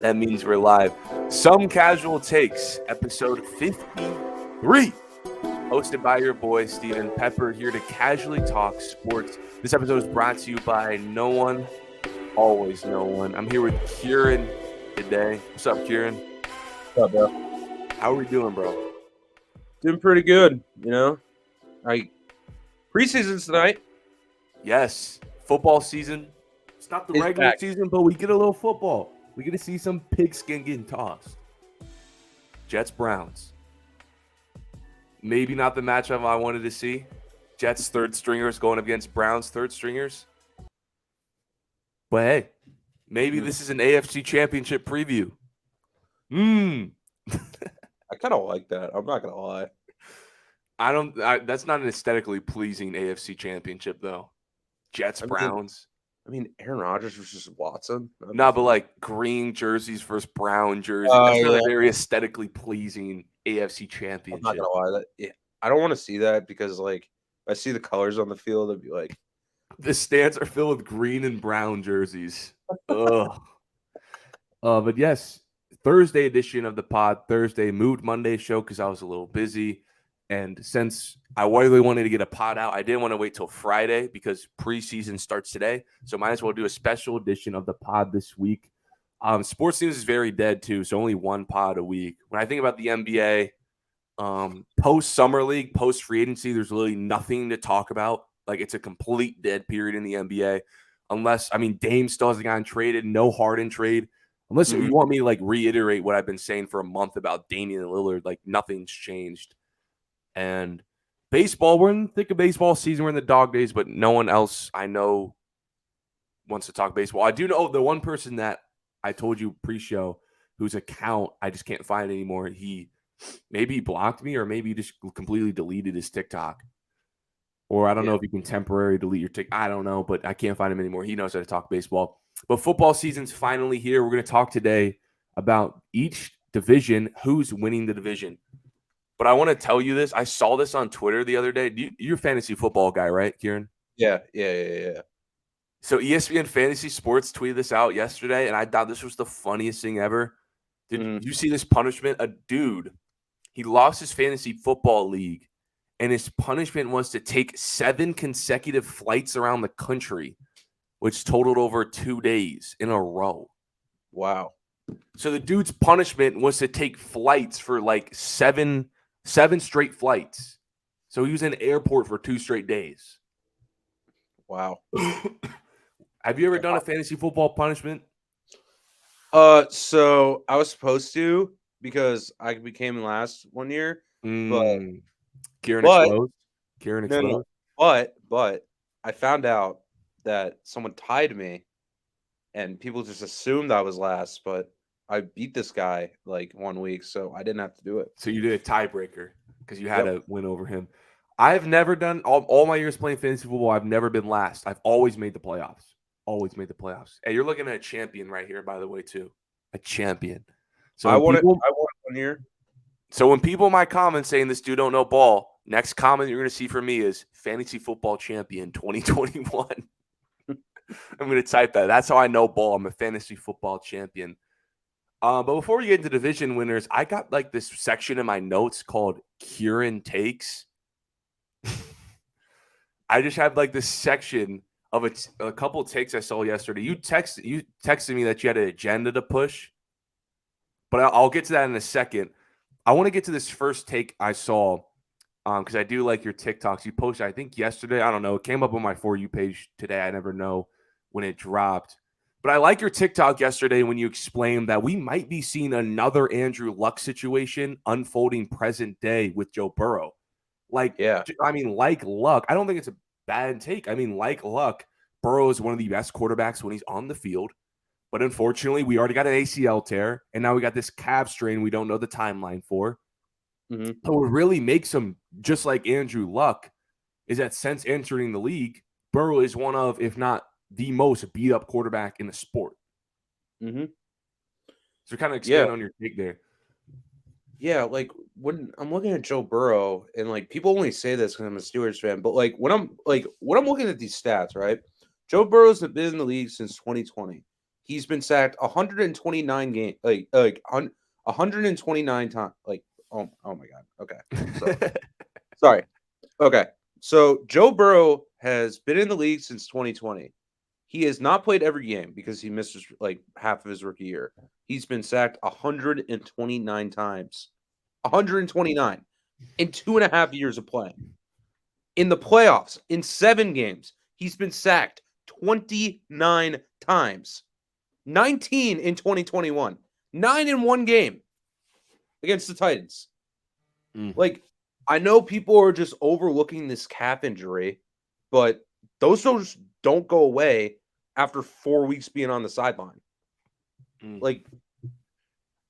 That means we're live. Some Casual Takes, episode 53. Hosted by your boy, Steven Pepper, here to casually talk sports. This episode is brought to you by no one, always no one. I'm here with Kieran today. What's up, Kieran? What's up, bro? How are we doing, bro? Doing pretty good, Preseason's tonight. Yes, football season. It's not the It's regular back. season, but we get a little football. We get to see some pigskin getting tossed. Jets, Browns. Maybe not the matchup I wanted to see. Jets third stringers going up against Browns third stringers. But hey, maybe this is an AFC championship preview. I kind of like that. I'm not gonna lie. That's not an aesthetically pleasing AFC championship though. Jets, Browns. Aaron Rodgers versus Watson. No, but like green jerseys versus brown jerseys. Oh, That's not yeah. a very aesthetically pleasing AFC I'm championship. not gonna lie. I don't want to see that because if I see the colors on the field, I'd be like, The stands are filled with green and brown jerseys. Ugh. But yes, Thursday edition of the pod. Thursday moved Monday show because I was a little busy. And since I really wanted to get a pod out, I didn't want to wait till Friday because preseason starts today. So might as well do a special edition of the pod this week. Sports news is very dead too, so only one pod a week. When I think about the NBA, post summer league, post free agency, there's really nothing to talk about. Like it's a complete dead period in the NBA, unless Dame still hasn't gotten traded, no Harden trade. Unless you want me to reiterate what I've been saying for a month about Damian Lillard, nothing's changed. And baseball, we're in the thick of baseball season. We're in the dog days, but no one else I know wants to talk baseball. I do know the one person that I told you pre-show whose account I just can't find anymore. Maybe he blocked me or maybe he just completely deleted his TikTok. Or I don't know if you can temporarily delete your TikTok. I don't know, but I can't find him anymore. He knows how to talk baseball. But football season's finally here. We're going to talk today about each division, who's winning the division. But I want to tell you this. I saw this on Twitter the other day. You're a fantasy football guy, right, Kieran? Yeah. So ESPN Fantasy Sports tweeted this out yesterday, and I thought this was the funniest thing ever. Did you see this punishment? A dude, he lost his fantasy football league, and his punishment was to take 7 consecutive flights around the country, which totaled over 2 days in a row. Wow. So the dude's punishment was to take flights for seven straight flights. So he was in the airport for 2 straight days. Wow. Have you ever done a fantasy football punishment? So I was supposed to because I became last one year. Kieran exposed. Kieran exposed. No. But I found out that someone tied me, and people just assumed I was last. But I beat this guy 1 week, so I didn't have to do it. So you did a tiebreaker because you had to win over him. I've never done all my years playing fantasy football. I've never been last. I've always made the playoffs. Always made the playoffs. Hey, you're looking at a champion right here, by the way, too. A champion. So I won it 1 year. So when people in my comments saying this dude don't know ball, next comment you're going to see from me is fantasy football champion 2021. I'm going to type that. That's how I know ball. I'm a fantasy football champion. But before we get into division winners, I got this section in my notes called Kieran Takes. I just have this section of a couple of takes I saw yesterday. You texted me that you had an agenda to push, but I'll get to that in a second. I want to get to this first take I saw because I do like your TikToks. You posted, I think, yesterday. I don't know. It came up on my For You page today. I never know when it dropped. But I like your TikTok yesterday when you explained that we might be seeing another Andrew Luck situation unfolding present day with Joe Burrow. Like Luck. I don't think it's a bad take. Like Luck, Burrow is one of the best quarterbacks when he's on the field. But unfortunately, we already got an ACL tear, and now we got this calf strain we don't know the timeline for. So what really makes him just like Andrew Luck is that since entering the league, Burrow is one of, if not the most beat-up quarterback in the sport. So kind of expand on your take there. Yeah, when I'm looking at Joe Burrow, and people only say this because I'm a Steelers fan, but when I'm looking at these stats, right? Joe Burrow's been in the league since 2020. he's been sacked 129 games, 129 times. Like, oh my god. Okay, so sorry. Okay, so Joe Burrow has been in the league since 2020. He has not played every game because he missed like half of his rookie year. He's been sacked 129 times. 129 in 2.5 years of playing. In the playoffs, in 7 games, he's been sacked 29 times. 19 in 2021. 9 in one game against the Titans. Like, I know people are just overlooking this calf injury, but those don't go away after 4 weeks being on the sideline. Like,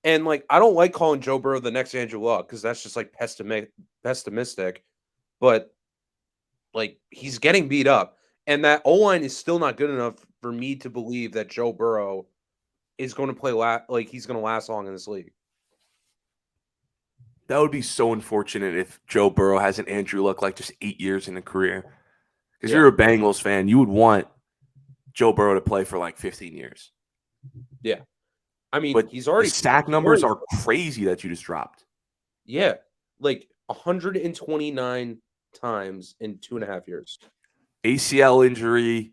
and like, I don't like calling Joe Burrow the next Andrew Luck because that's just like pessimistic. But like, he's getting beat up, and that O line is still not good enough for me to believe that Joe Burrow is going to play like he's going to last long in this league. That would be so unfortunate if Joe Burrow has an Andrew Luck like just 8 years in a career. Because you're a Bengals fan, you would want Joe Burrow to play for like 15 years. Yeah. I mean, but he's already the sack numbers are crazy that you just dropped. Yeah. Like 129 times in 2.5 years. ACL injury,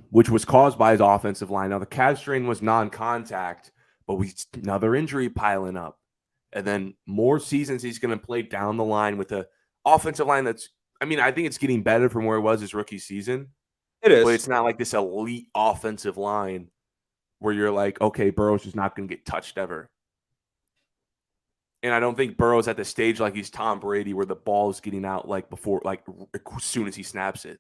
which was caused by his offensive line. Now, the calf strain was non-contact, but another injury piling up. And then more seasons he's going to play down the line with an offensive line that's, I mean, I think it's getting better from where it was his rookie season. It is. But it's not like this elite offensive line where you're like, okay, Burrow's just not going to get touched ever. And I don't think Burrow's at the stage like he's Tom Brady where the ball is getting out like before, like as soon as he snaps it.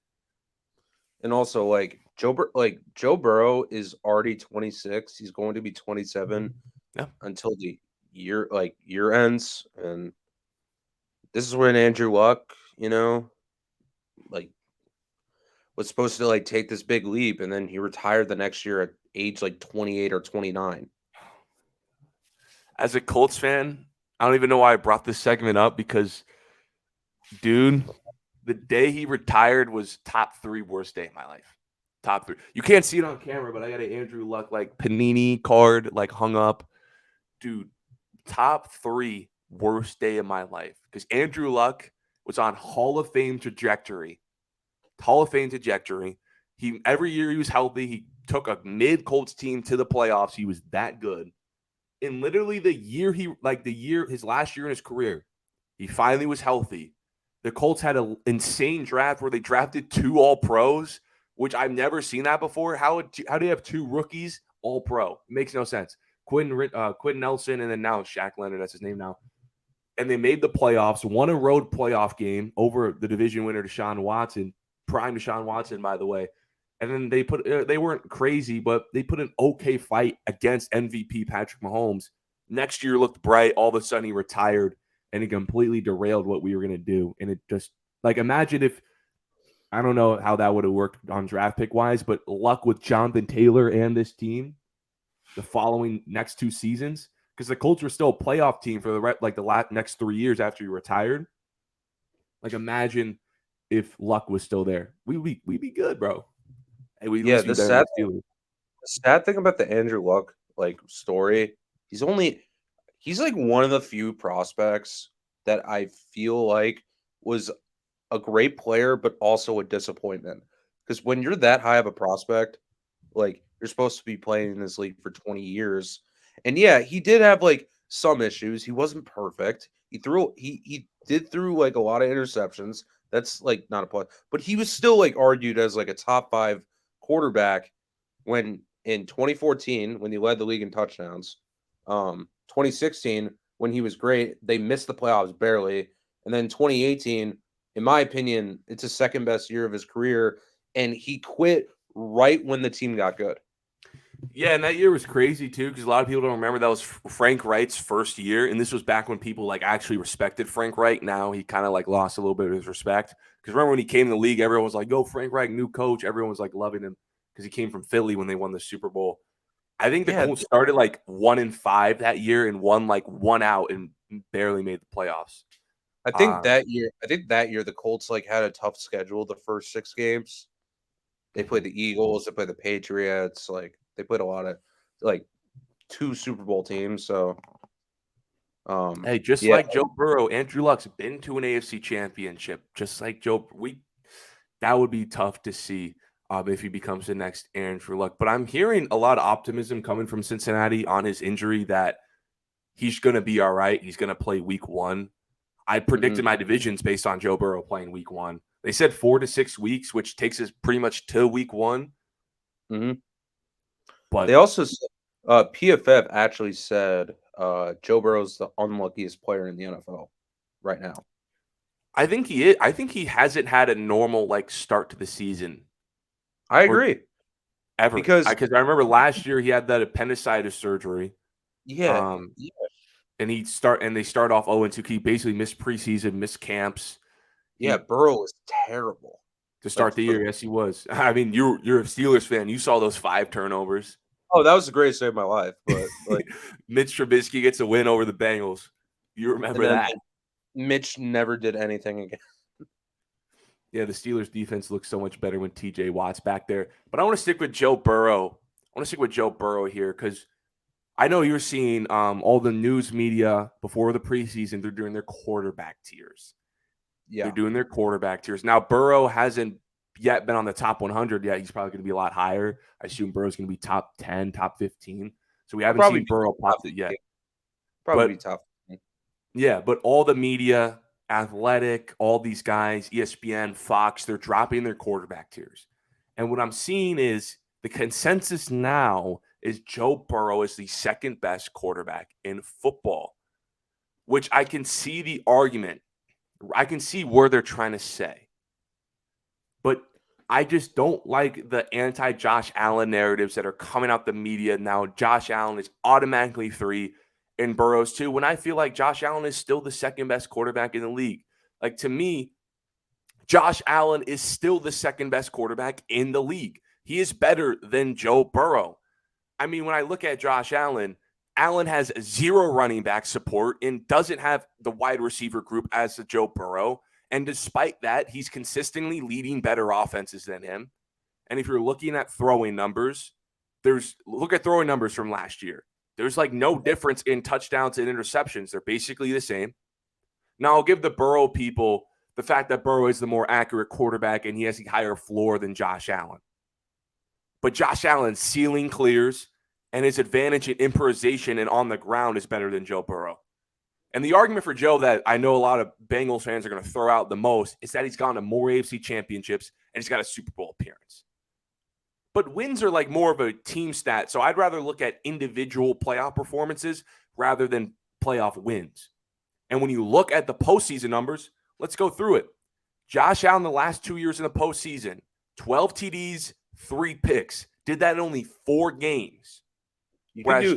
And also, like Joe Burrow is already 26. He's going to be 27 until the year ends. And this is when Andrew Luck, like was supposed to like take this big leap, and then he retired the next year at age like 28 or 29. As a Colts fan, I don't even know why I brought this segment up because, dude, the day he retired was top 3 worst day of my life. Top 3. You can't see it on camera, but I got an Andrew Luck like Panini card like hung up. Dude, top 3 worst day of my life because Andrew Luck was on Hall of Fame trajectory. Every year he was healthy. He took a mid Colts team to the playoffs. He was that good. And literally his last year in his career, he finally was healthy. The Colts had an insane draft where they drafted 2 All-Pros, which I've never seen that before. How do you have 2 rookies All-Pro? It makes no sense. Quentin Nelson and then now Shaq Leonard, that's his name now. And they made the playoffs, won a road playoff game over the division winner Deshaun Watson, prime Deshaun Watson, by the way. And then they weren't crazy, but they put an okay fight against MVP Patrick Mahomes. Next year looked bright. All of a sudden he retired, and it completely derailed what we were going to do. And it just, like, imagine if, I don't know how that would have worked on draft pick wise, but Luck with Jonathan Taylor and this team the following next 2 seasons, because the Colts were still a playoff team for the next 3 years after he retired. Like, imagine if Luck was still there. We'd be good, bro. The sad thing about the Andrew Luck like story, he's like one of the few prospects that I feel like was a great player, but also a disappointment. Because when you're that high of a prospect, like you're supposed to be playing in this league for 20 years. And yeah, he did have like some issues. He wasn't perfect. He did throw like a lot of interceptions. That's like not a plus, but he was still like argued as like a top 5 quarterback when in 2014 when he led the league in touchdowns. 2016 when he was great, they missed the playoffs barely, and then 2018, in my opinion, it's his second best year of his career, and he quit right when the team got good. Yeah, and that year was crazy too because a lot of people don't remember that was Frank Wright's first year, and this was back when people like actually respected Frank Wright. Now he kind of like lost a little bit of his respect because remember when he came in the league, everyone was like, "Go Frank Wright, new coach." Everyone was like loving him because he came from Philly when they won the Super Bowl. I think the Colts started like 1-5 that year and won like 1 out and barely made the playoffs. I think that year the Colts like had a tough schedule the first 6 games. They played the Eagles, they played the Patriots, like They played a lot of like 2 Super Bowl teams. So, Hey, just yeah, like Joe Burrow, Andrew Luck's been to an AFC championship. Just like Joe, that would be tough to see if he becomes the next Andrew Luck. But I'm hearing a lot of optimism coming from Cincinnati on his injury that he's going to be all right. He's going to play week 1. I predicted my divisions based on Joe Burrow playing week 1. They said 4 to 6 weeks, which takes us pretty much to week 1. They But also said, PFF actually said Joe Burrow's the unluckiest player in the NFL right now. I think he is. I think he hasn't had a normal start to the season I agree. ever. Because I remember last year he had that appendicitis surgery. yeah, And they start off 0-2. He basically missed preseason, missed camps. Burrow was terrible To start the year. Yes, he was. I mean, you're a Steelers fan. You saw those 5 turnovers. Oh, that was the greatest day of my life. But Mitch Trubisky gets a win over the Bengals. You remember that? Mitch never did anything again. Yeah, the Steelers defense looks so much better when TJ Watt's back there. But I want to stick with Joe Burrow. Here because I know you're seeing all the news media before the preseason. They're doing their quarterback tiers. Yeah. They're doing their quarterback tiers. Now, Burrow hasn't yet been on the top 100 yet. He's probably going to be a lot higher. I assume Burrow's going to be top 10, top 15. So we haven't seen Burrow pop it yet. Probably be top 15. Yeah, but all the media, Athletic, all these guys, ESPN, Fox, they're dropping their quarterback tiers. And what I'm seeing is the consensus now is Joe Burrow is the second best quarterback in football, which I can see the argument. I can see where they're trying to say. But I just don't like the anti-Josh Allen narratives that are coming out the media now. Josh Allen is automatically 3 and Burrow's 2, when I feel like Josh Allen is still the second best quarterback in the league. Like, to me, Josh Allen is still the second best quarterback in the league. He is better than Joe Burrow. I mean, when I look at Josh Allen, Allen has 0 running back support and doesn't have the wide receiver group as the Joe Burrow. And despite that, he's consistently leading better offenses than him. And if you're looking at throwing numbers, look at throwing numbers from last year. There's no difference in touchdowns and interceptions. They're basically the same. Now, I'll give the Burrow people the fact that Burrow is the more accurate quarterback and he has a higher floor than Josh Allen. But Josh Allen's ceiling clears, and his advantage in improvisation and on the ground is better than Joe Burrow. And the argument for Joe that I know a lot of Bengals fans are going to throw out the most is that he's gone to more AFC championships and he's got a Super Bowl appearance. But wins are more of a team stat, so I'd rather look at individual playoff performances rather than playoff wins. And when you look at the postseason numbers, let's go through it. Josh Allen the last 2 years in the postseason, 12 TDs, 3 picks. Did that in only 4 games. Whereas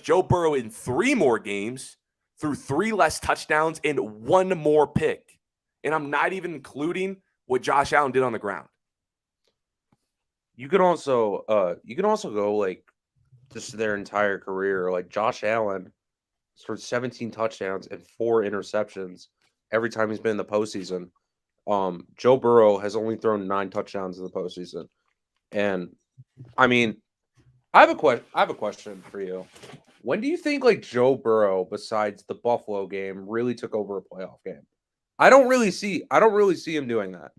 Joe Burrow in 3 more games threw 3 less touchdowns and 1 more pick. And I'm not even including what Josh Allen did on the ground. You can also go just their entire career. Like Josh Allen scored 17 touchdowns and 4 interceptions every time he's been in the postseason. Joe Burrow has only thrown 9 touchdowns in the postseason. And I mean, I have a question for you. When do you think Joe Burrow, besides the Buffalo game, really took over a playoff game? I don't really see him doing that.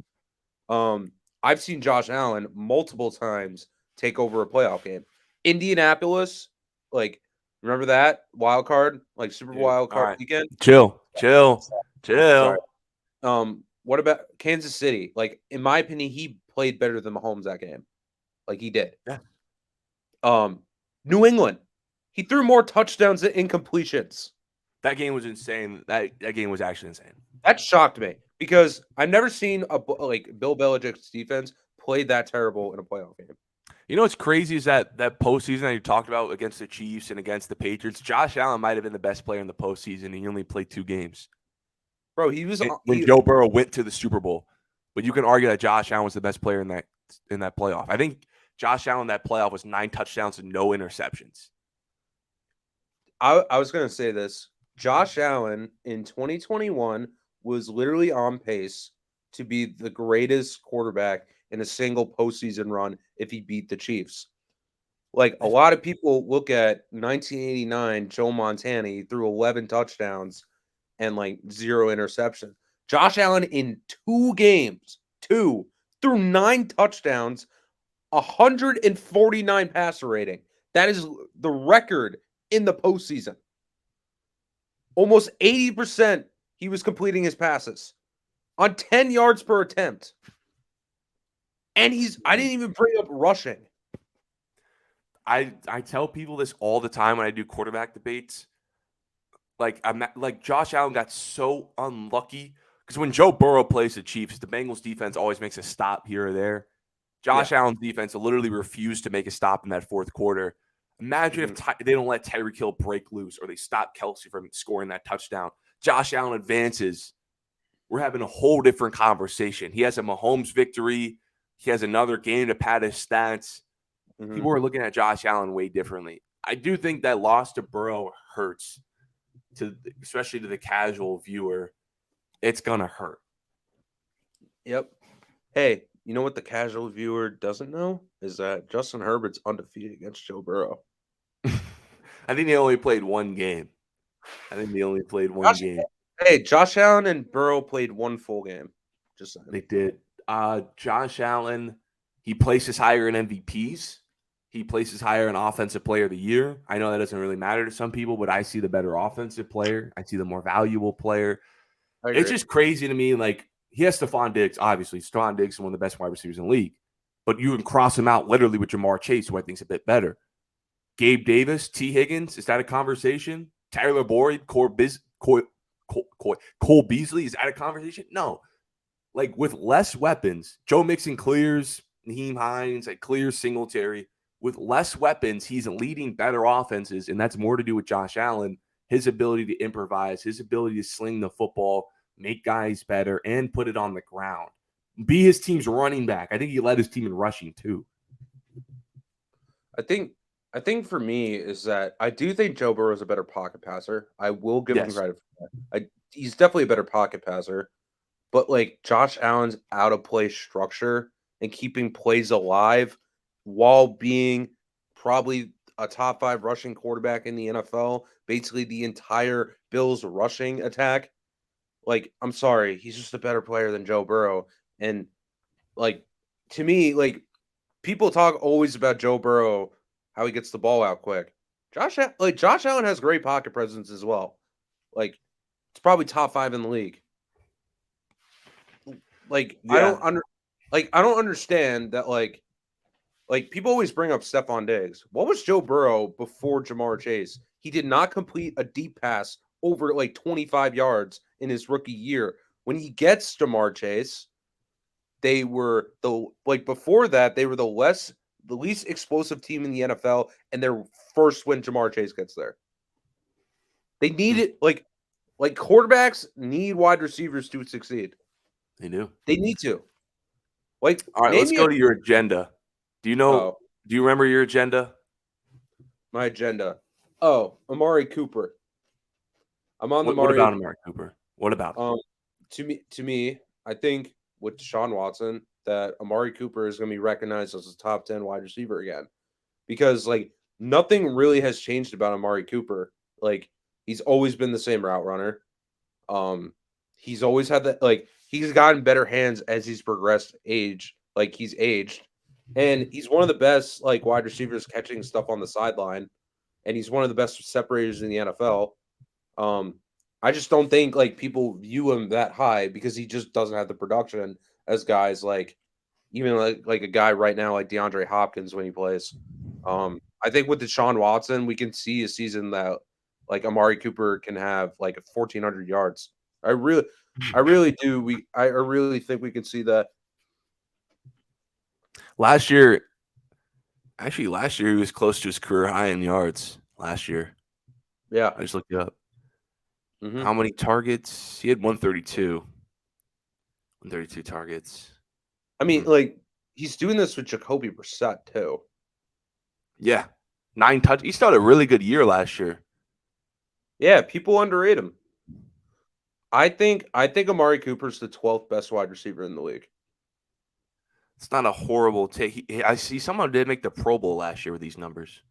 I've seen Josh Allen multiple times take over a playoff game. Indianapolis, remember that wild card, Super Wild Card weekend? Chill. Sorry. What about Kansas City? In my opinion, he played better than Mahomes that game. He did. Yeah. New England, he threw more touchdowns than incompletions. That game was insane. That game was actually insane. That shocked me because I've never seen Bill Belichick's defense play that terrible in a playoff game. You know what's crazy is that postseason that you talked about against the Chiefs and against the Patriots, Josh Allen might have been the best player in the postseason, and he only played 2 games. Bro, he was when Joe Burrow went to the Super Bowl. But you can argue that Josh Allen was the best player in that playoff. I think Josh Allen that playoff was 9 touchdowns and no interceptions. I was going to say this. Josh Allen in 2021 was literally on pace to be the greatest quarterback in a single postseason run if he beat the Chiefs. Like a lot of people look at 1989 Joe Montana, he threw 11 touchdowns and like 0 interception. Josh Allen in 2 games, threw 9 touchdowns, 149 passer rating. That is the record in the postseason. Almost 80% he was completing his passes on 10 yards per attempt. And I didn't even bring up rushing. I tell people this all the time when I do quarterback debates. Like Josh Allen got so unlucky because when Joe Burrow plays the Chiefs, the Bengals defense always makes a stop here or there. Josh Allen's defense literally refused to make a stop in that fourth quarter. Imagine if they don't let Tyreek Hill break loose or they stop Kelsey from scoring that touchdown. Josh Allen advances. We're having a whole different conversation. He has a Mahomes victory. He has another game to pad his stats. People are looking at Josh Allen way differently. I do think that loss to Burrow hurts, especially to the casual viewer. It's going to hurt. Yep. Hey, you know what the casual viewer doesn't know? Is that Justin Herbert's undefeated against Joe Burrow. I think they only played one game. Josh Allen and Burrow played one full game. Just saying. They did. Josh Allen, he places higher in MVPs. He places higher in Offensive Player of the Year. I know that doesn't really matter to some people, but I see the better offensive player. I see the more valuable player. It's just crazy to me. Like, he has Stephon Diggs, obviously. Stephon Diggs is one of the best wide receivers in the league. But you can cross him out literally with Jamar Chase, who I think is a bit better. Gabe Davis, T. Higgins, is that a conversation? Tyler Boyd, Cole Beasley, is that a conversation? No. Like, with less weapons, Joe Mixon clears Nyheim Hines, clears Singletary. With less weapons, he's leading better offenses, and that's more to do with Josh Allen, his ability to improvise, his ability to sling the football, make guys better, and put it on the ground. Be his team's running back. I think he led his team in rushing, too. I think for me is that I do think Joe Burrow is a better pocket passer. I will give him credit for that. He's definitely a better pocket passer. But, like, Josh Allen's out-of-play structure and keeping plays alive while being probably a top 5 rushing quarterback in the NFL, basically the entire Bills rushing attack. Like, I'm sorry, he's just a better player than Joe Burrow. And, like, to me, like, people talk always about Joe Burrow, how he gets the ball out quick. Josh Allen has great pocket presence as well. Like, it's probably top 5 in the league. Like, I don't understand that, like people always bring up Stephon Diggs. What was Joe Burrow before Jamar Chase? He did not complete a deep pass over 25 yards in his rookie year. When he gets Jamar Chase, they were before that, they were the least explosive team in the NFL, and they're first when Jamar Chase gets there. They need it like quarterbacks need wide receivers to succeed. They do. They need to. All right, let's go to your agenda. Do you remember your agenda? My agenda. Oh, Amari Cooper. I'm on What about Amari Cooper? What about him? To me, I think with Deshaun Watson that Amari Cooper is going to be recognized as a top 10 wide receiver again. Because nothing really has changed about Amari Cooper. Like, he's always been the same route runner. He's always had that, he's gotten better hands as he's progressed age. Like, he's aged. And he's one of the best wide receivers catching stuff on the sideline. And he's one of the best separators in the NFL. I just don't think people view him that high because he just doesn't have the production as guys even a guy right now like DeAndre Hopkins when he plays. I think with Deshaun Watson, we can see a season that Amari Cooper can have 1,400 yards. I really do. I really think we can see that. Last year, he was close to his career high in yards last year. Yeah. I just looked it up. Mm-hmm. How many targets? He had 132. 132 targets. I mean, he's doing this with Jacoby Brissett, too. Yeah. 9 touch. He still had a really good year last year. Yeah, people underrate him. I think Amari Cooper's the 12th best wide receiver in the league. It's not a horrible take. I see someone did make the Pro Bowl last year with these numbers.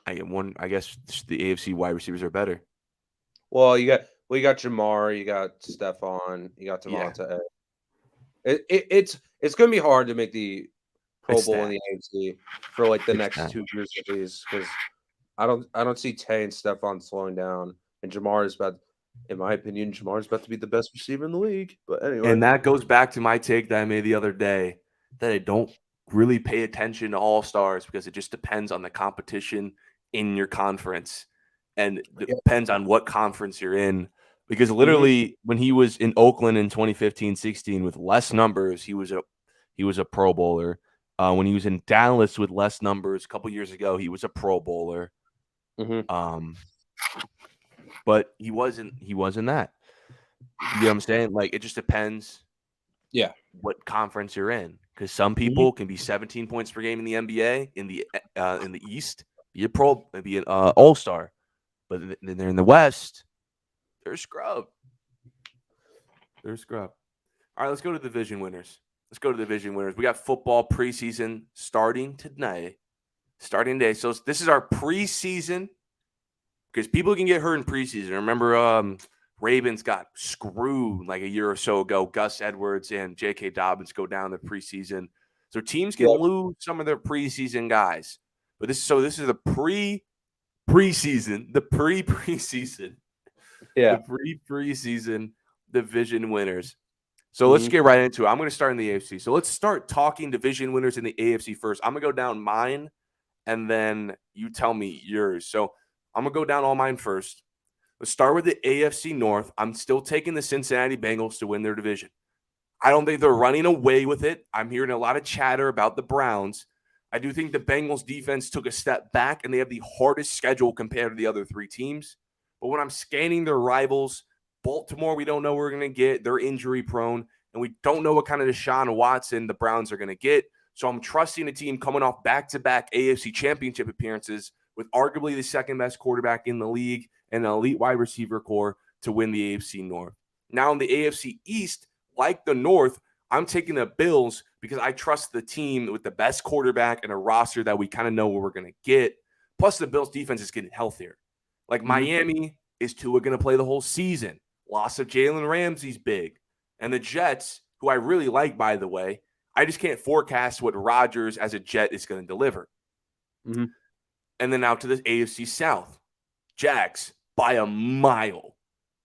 I guess the AFC wide receivers are better. Well, you got Jamar, you got Stephon, you got Yeah, Devonta. It's gonna be hard to make the Pro it's Bowl in that. the AFC for like the It's next that. 2 years at least because I don't see Tay and Stephon slowing down, and Jamar is about, in my opinion, Jamar is about to be the best receiver in the league. But anyway, And that goes back to my take that I made the other day that I don't really pay attention to all stars because it just depends on the competition in your conference and yeah, depends on what conference you're in. Because hmm literally, when he was in Oakland in 2015-16 with less numbers, he was a Pro Bowler. When he was in Dallas with less numbers a couple years ago, he was a Pro Bowler. hmm Um, but he wasn't that. You know what I'm saying? Like it just depends yeah, what conference you're in because some hmm people can be 17 points per game in the NBA in the East, be a pro, be an All Star, but then they're in the West, they're scrub. They're scrub. All right, let's go to division winners. Let's go to division winners. We got football preseason starting tonight, starting today. So this is our preseason because people can get hurt in preseason. Remember, Ravens got screwed like a year or so ago. Gus Edwards and J.K. Dobbins go down the preseason, so teams can yep, lose some of their preseason guys. But this is the preseason, the preseason, the yeah, preseason division winners. So let's hmm get right into it. I'm going to start in the AFC. So let's start talking division winners in the AFC first. I'm going to go down mine, and then you tell me yours. So I'm going to go down all mine first. Let's start with the AFC North. I'm still taking the Cincinnati Bengals to win their division. I don't think they're running away with it. I'm hearing a lot of chatter about the Browns. I do think the Bengals defense took a step back and they have the hardest schedule compared to the other three teams. But when I'm scanning their rivals, Baltimore, we don't know what we're going to get. They're injury prone, and we don't know what kind of Deshaun Watson the Browns are going to get. So I'm trusting a team coming off back-to-back AFC championship appearances with arguably the second best quarterback in the league and an elite wide receiver core to win the AFC North. Now in the AFC East, like the North, I'm taking the Bills because I trust the team with the best quarterback and a roster that we kind of know what we're going to get. Plus, the Bills' defense is getting healthier. Like hmm Miami, is Tua going to play the whole season? Loss of Jalen Ramsey's big. And the Jets, who I really like, by the way, I just can't forecast what Rodgers as a Jet is going to deliver. hmm And then out to the AFC South, Jags by a mile.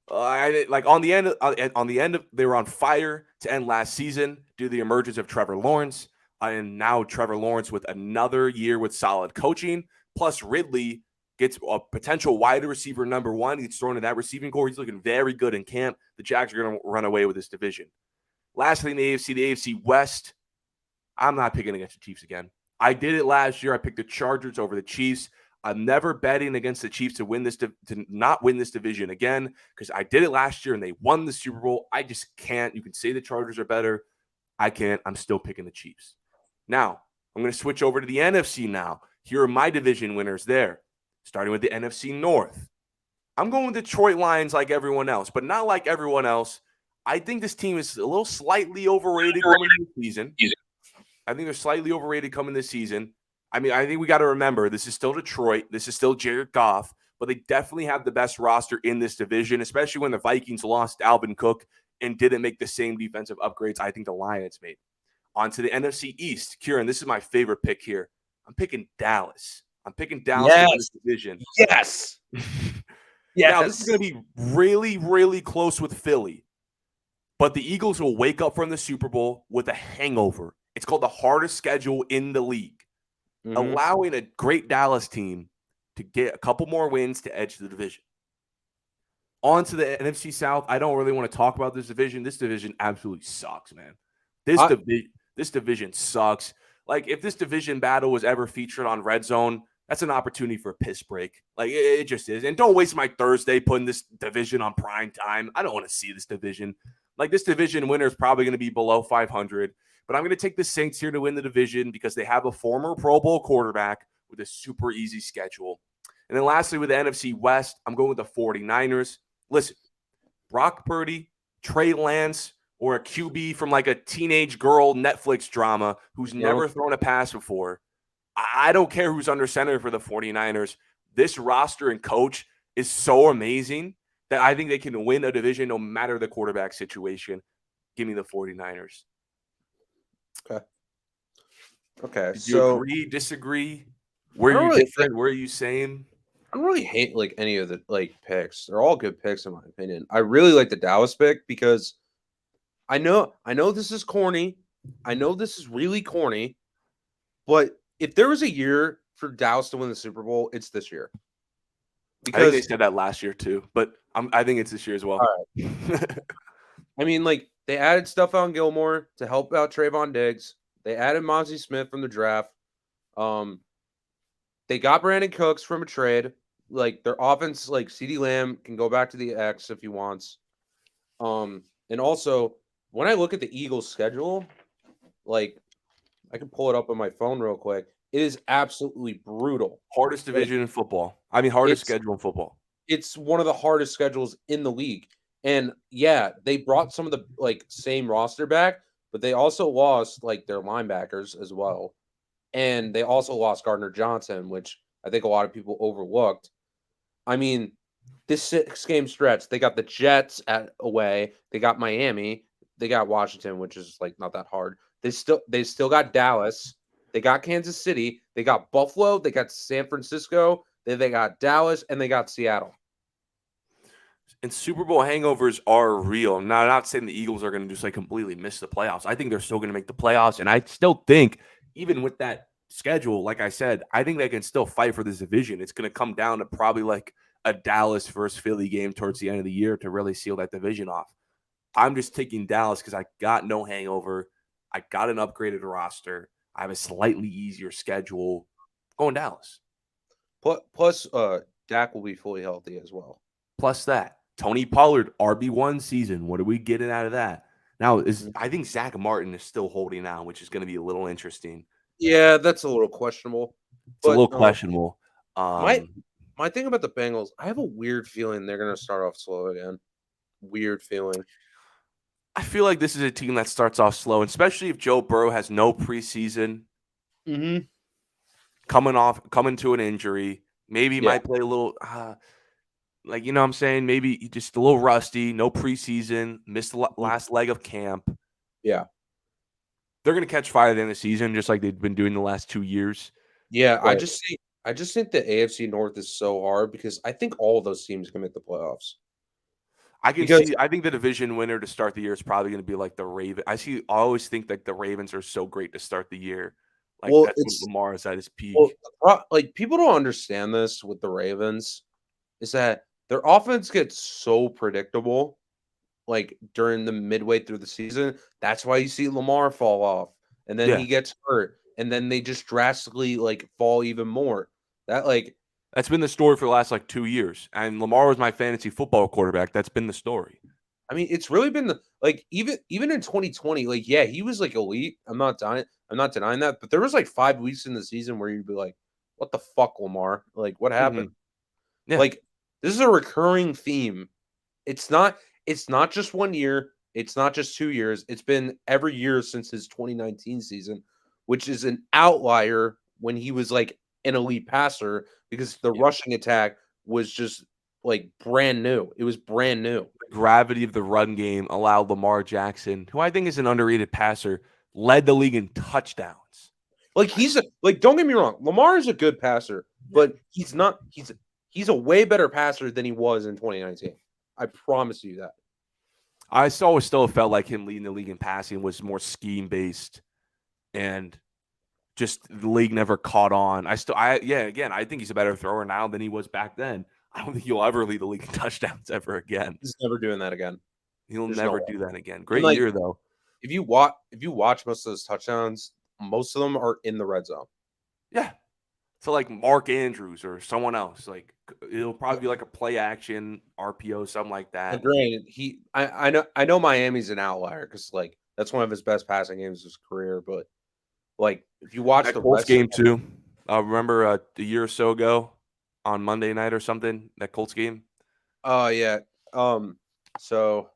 Like on the end of they were on fire to end last season due to the emergence of Trevor Lawrence, and now Trevor Lawrence with another year with solid coaching. Plus Ridley gets a potential wide receiver number one. He's thrown to that receiving core. He's looking very good in camp. The Jags are going to run away with this division. Lastly, in the AFC West, I'm not picking against the Chiefs again. I did it last year. I picked the Chargers over the Chiefs. I'm never betting against the Chiefs to win this to not win this division again because I did it last year and they won the Super Bowl. I just can't. You can say the Chargers are better. I can't. I'm still picking the Chiefs. Now, I'm going to switch over to the NFC now. Here are my division winners there, starting with the NFC North. I'm going with Detroit Lions like everyone else, but not like everyone else. I think this team is a little slightly overrated coming into the season. I think they're slightly overrated coming this season. I mean, I think we got to remember this is still Detroit. This is still Jared Goff, but they definitely have the best roster in this division, especially when the Vikings lost Alvin Cook and didn't make the same defensive upgrades I think the Lions made. On to the NFC East. Kieran, this is my favorite pick here. I'm picking Dallas. I'm picking Dallas to win this yes, division. yes, Now, this is yes. going to be really, really close with Philly, but the Eagles will wake up from the Super Bowl with a hangover. It's called the hardest schedule in the league, hmm allowing a great Dallas team to get a couple more wins to edge the division. On to the NFC South. I don't really want to talk about this division. This division absolutely sucks, man. I, This division sucks. Like if this division battle was ever featured on Red Zone, that's an opportunity for a piss break. Like it just is. And don't waste my Thursday putting this division on prime time. I don't want to see this division. Like this division winner is probably going to be below 500, but I'm going to take the Saints here to win the division because they have a former Pro Bowl quarterback with a super easy schedule. And then lastly, with the NFC West, I'm going with the 49ers. Listen, Brock Purdy, Trey Lance, or a QB from like a teenage girl Netflix drama who's Yep. never thrown a pass before. I don't care who's under center for the 49ers. This roster and coach is so amazing that I think they can win a division no matter the quarterback situation. Give me the 49ers. Okay. Did you So agree, disagree? Were I don't you really different? Were you same? I don't really hate like any of the like picks. They're all good picks in my opinion. I really like the Dallas pick because I know this is corny. I know this is really corny, but if there was a year for Dallas to win the Super Bowl, it's this year. I think they Because said that last year too, but I think it's this year as well. all I mean, like they added Stephon Gilmore to help out Trayvon Diggs. They added Mozzie Smith from the draft. Um, they got Brandon Cooks from a trade. Like their offense, like CeeDee Lamb can go back to the X if he wants. And also when I look at the Eagles' schedule, like I can pull it up on my phone real quick. It is absolutely brutal. Hardest Like division in football. I mean, hardest it's schedule in football. it's one of the hardest schedules in the league. And yeah, they brought some of the like same roster back, but they also lost like their linebackers as well. And they also lost Gardner Johnson, which I think a lot of people overlooked. I mean, this 6-game stretch, they got the Jets at away, they got Miami, they got Washington, which is like not that hard. They still got Dallas, they got Kansas City, they got Buffalo, they got San Francisco, then they got Dallas, and they got Seattle. And Super Bowl hangovers are real. Now, I'm not saying the Eagles are going to just like completely miss the playoffs. I think they're still going to make the playoffs. And I still think, even with that schedule, like I said, I think they can still fight for this division. It's going to come down to probably like a Dallas versus Philly game towards the end of the year to really seal that division off. I'm just taking Dallas because I got no hangover. I got an upgraded roster. I have a slightly easier schedule. Going Dallas. Plus, Dak will be fully healthy as well. Plus that. Tony Pollard, RB1 season. What are we getting out of that? Now, I think Zach Martin is still holding out, which is going to be a little interesting. Yeah, that's a little questionable. It's a But little questionable. my my thing about the Bengals, I have a weird feeling they're going to start off slow again. Weird feeling. I feel like this is a team that starts off slow, especially if Joe Burrow has no preseason, Mm-hmm. coming to an injury. Maybe he Yeah. might play a little, like, you know what I'm saying? Maybe just a little rusty, no preseason, missed the last leg of camp. Yeah. They're going to catch fire at the end of the season, just like they've been doing the last 2 years. Yeah, But I just think the AFC North is so hard because I think all of those teams can make the playoffs. I can Because see. I think the division winner to start the year is probably going to be like the Raven. I always think like the Ravens are so great to start the year. Like well, that's when it's Lamar is at his well, peak. like people don't understand this with the Ravens is that their offense gets so predictable like during the midway through the season. That's why you see Lamar fall off and then he Yeah, gets hurt and then they just drastically like fall even more. That like that's been the story for the last like 2 years. And Lamar was my fantasy football quarterback. That's been the story. I mean, it's really been the like even in 2020, like yeah, he was like elite. I'm not denying that, but there was like 5 weeks in the season where you'd be like, "What the fuck, Lamar? Like what happened?" Yeah, Like this is a recurring theme. It's not it's not just 1 year, it's not just 2 years. It's been every year since his 2019 season, which is an outlier when he was like an elite passer because the yeah. rushing attack was just like brand new. It was brand new. The gravity of the run game allowed Lamar Jackson, who I think is an underrated passer, led the league in touchdowns. Like he's a like don't get me wrong, Lamar is a good passer, Yeah. but he's a way better passer than he was in 2019. I promise you that. I always still felt like him leading the league in passing was more scheme based, and just the league never caught on. Again, I think he's a better thrower now than he was back then. I don't think he'll ever lead the league in touchdowns ever again. He's never doing that again. He'll There's no never way. do that again. And Great like year though. if you watch most of those touchdowns, most of them are in the red zone. Yeah. So like Mark Andrews or someone else, like it'll probably be like a play action RPO, something like Now, that. granted, I know Miami's an outlier because like that's one of his best passing games of his career, but like if you watch That the Colts rest of game too. Remember a year or so ago on Monday night or something, that Colts game. oh yeah. So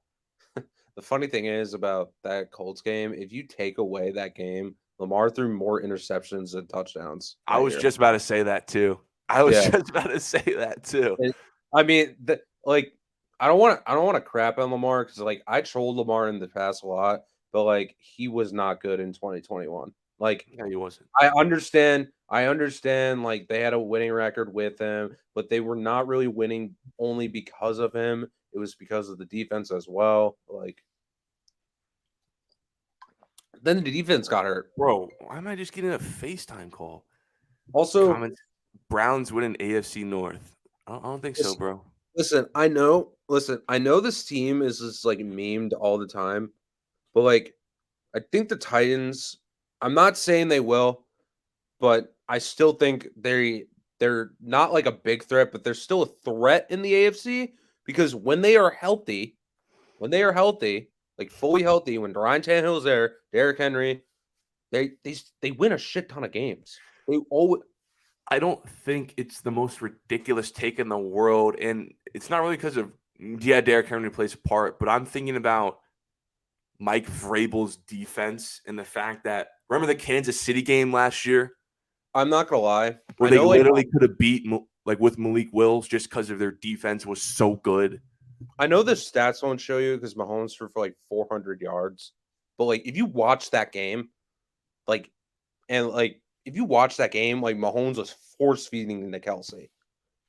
The funny thing is about that Colts game, if you take away that game, Lamar threw more interceptions than touchdowns I that was year. just about to say that too. I was Yeah. just about to say that too. I mean, I don't want to crap on Lamar because like I trolled Lamar in the past a lot, but like he was not good in 2021. Like No, he wasn't. I understand like they had a winning record with him, but they were not really winning only because of him. It was because of the defense as well. Like then the defense got hurt. Bro, why am I just getting a FaceTime call? Also, Comments. Browns winning AFC North. I don't think so, bro. listen, I know this team is just like memed all the time, but like I think the Titans, I'm not saying they will, but I still think they're not like a big threat, but they're still a threat in the AFC because when they are healthy, like fully healthy, when Ryan Tannehill's there, Derrick Henry, they win a shit ton of games. They always I don't think it's the most ridiculous take in the world, and it's not really because of Derrick Henry plays a part, but I'm thinking about Mike Vrabel's defense and the fact that remember the Kansas City game last year I'm not gonna lie. where I they know like literally could have beat like with Malik Willis just because of their defense was so good. I know the stats won't show you because Mahomes threw for like 400 yards, but like if you watch that game, like if you watch that game, like Mahomes was force feeding into Kelsey,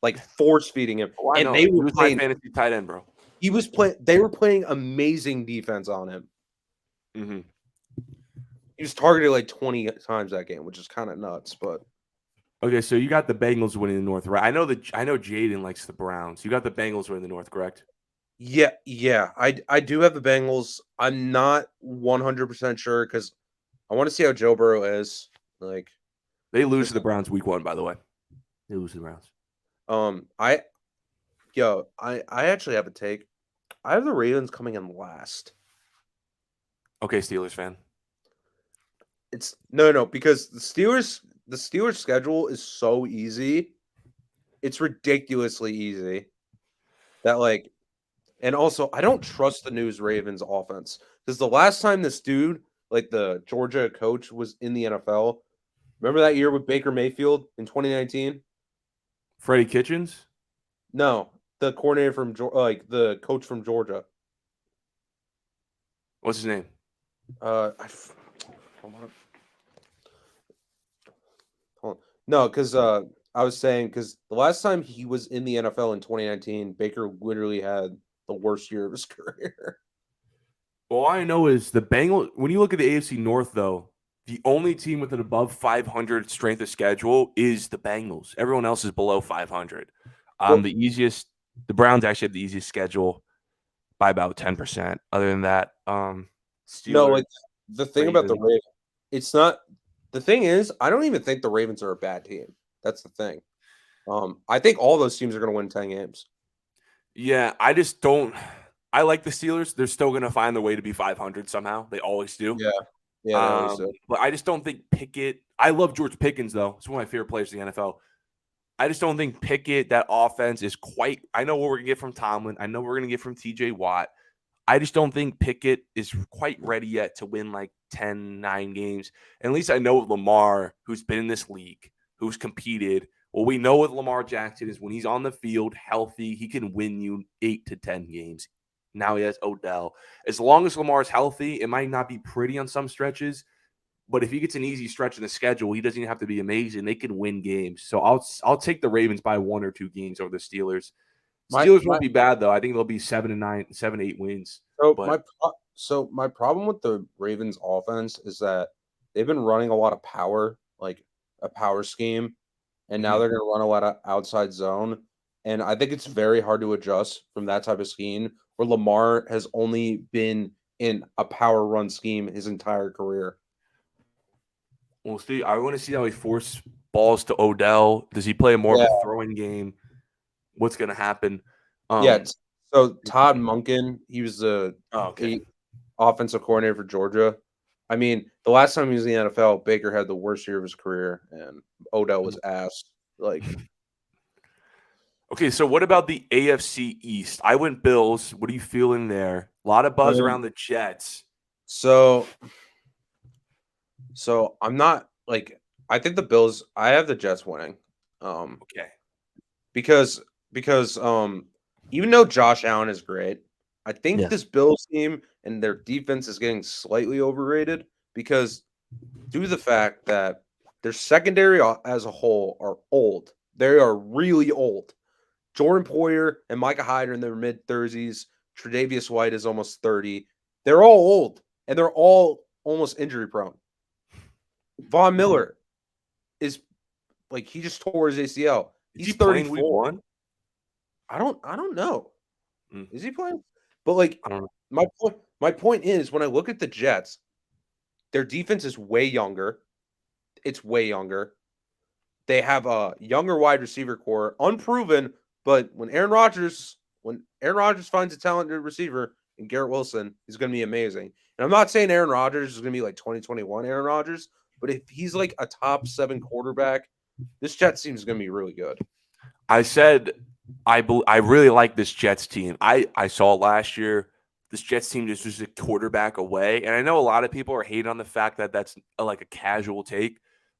like force feeding him, Oh, I and know. they He were was my playing. fantasy tight end, bro. He was playing. They were playing amazing defense on him. Mm-hmm. He was targeted like 20 times that game, which is kind of nuts. But Okay, so you got the Bengals winning the North, right? I know Jaden likes the Browns. You got the Bengals winning the North, correct? yeah, I do have the Bengals. I'm not 100% sure because I want to see how Joe Burrow is. Like, They lose to because the Browns week 1, by the way. They lose to the Browns. I I actually have a take. I have the Ravens coming in last. Okay, Steelers fan. It's no, because the Steelers schedule is so easy. It's ridiculously easy. That like and also I don't trust the News Ravens offense because the last time this dude, like the Georgia coach, was in the NFL, remember that year with Baker Mayfield in 2019? Freddie Kitchens? No, the coordinator from like the coach from Georgia. What's his name? Hold on. Hold on. No, because I was saying because the last time he was in the NFL in 2019, Baker literally had the worst year of his career. All I know is the Bengals. When you look at the AFC North, though, the only team with an above 500 strength of schedule is the Bengals. Everyone else is below 500. Well, The Browns actually have the easiest schedule by about 10%. Other than that, no, Steelers, like the thing about the Ravens. Ravens, it's not. The thing is, I don't even think the Ravens are a bad team. That's the thing. I think all those teams are going to win 10 games. Yeah, I just don't. I like the Steelers. They're still going to find their way to be 500 somehow. They always do. Yeah, yeah, they always do. But I just don't think Pickett. I love George Pickens though. It's one of my favorite players in the NFL. I just don't think Pickett, that offense is quite. I know what we're gonna get from Tomlin. I know we're gonna get from TJ Watt. I just don't think Pickett is quite ready yet to win like 10, 9 games. And at least I know with Lamar, who's been in this league, who's competed. What we know with Lamar Jackson is when he's on the field healthy, he can win you 8 to 10 games. Now he has Odell. As long as Lamar's healthy, it might not be pretty on some stretches, but if he gets an easy stretch in the schedule, he doesn't even have to be amazing. They can win games. So I'll take the Ravens by 1 or 2 games over the Steelers. My Steelers my won't be bad though. I think they'll be 7-9, 7-8 wins. so But my problem with the Ravens offense is that they've been running a lot of power, like a power scheme, and now mhm. they're going to run a lot of outside zone. And I think it's very hard to adjust from that type of scheme where Lamar has only been in a power run scheme his entire career. We'll see. I want to see how he force balls to Odell. Does he play more of Yeah, a throwing game? What's going to happen? yeah. Um, So Todd Monken, he was the oh, okay. offensive coordinator for Georgia. I mean, the last time he was in the NFL, Baker had the worst year of his career, and Odell was ass. Like, Okay, so what about the AFC East? I went Bills. What are you feeling there? A lot of buzz around the Jets. So I'm not like I think the Bills. I have the Jets winning, um, Okay. because even though Josh Allen is great, I think Yes. this Bills team and their defense is getting slightly overrated because due to the fact that their secondary as a whole are old. They are really old. Jordan Poyer and Micah Hyde are in their mid 30s. Tre'Davious White is almost 30. They're all old and they're all almost injury prone. Von Miller is like he just tore his ACL. Is he He's playing week 34. one? I don't know. Mm, Is he playing? But like I don't know. my point is when I look at the Jets, their defense is way younger. It's way younger. They have a younger wide receiver core, unproven, but when Aaron Rodgers finds a talented receiver in Garrett Wilson, he's going to be amazing. And I'm not saying Aaron Rodgers is going to be like 2021 Aaron Rodgers, but if he's like a top 7 quarterback, this Jets team is going to be really good. I said I really like this Jets team. I saw last year this Jets team just was a quarterback away, and I know a lot of people are hating on the fact that that's like a casual take,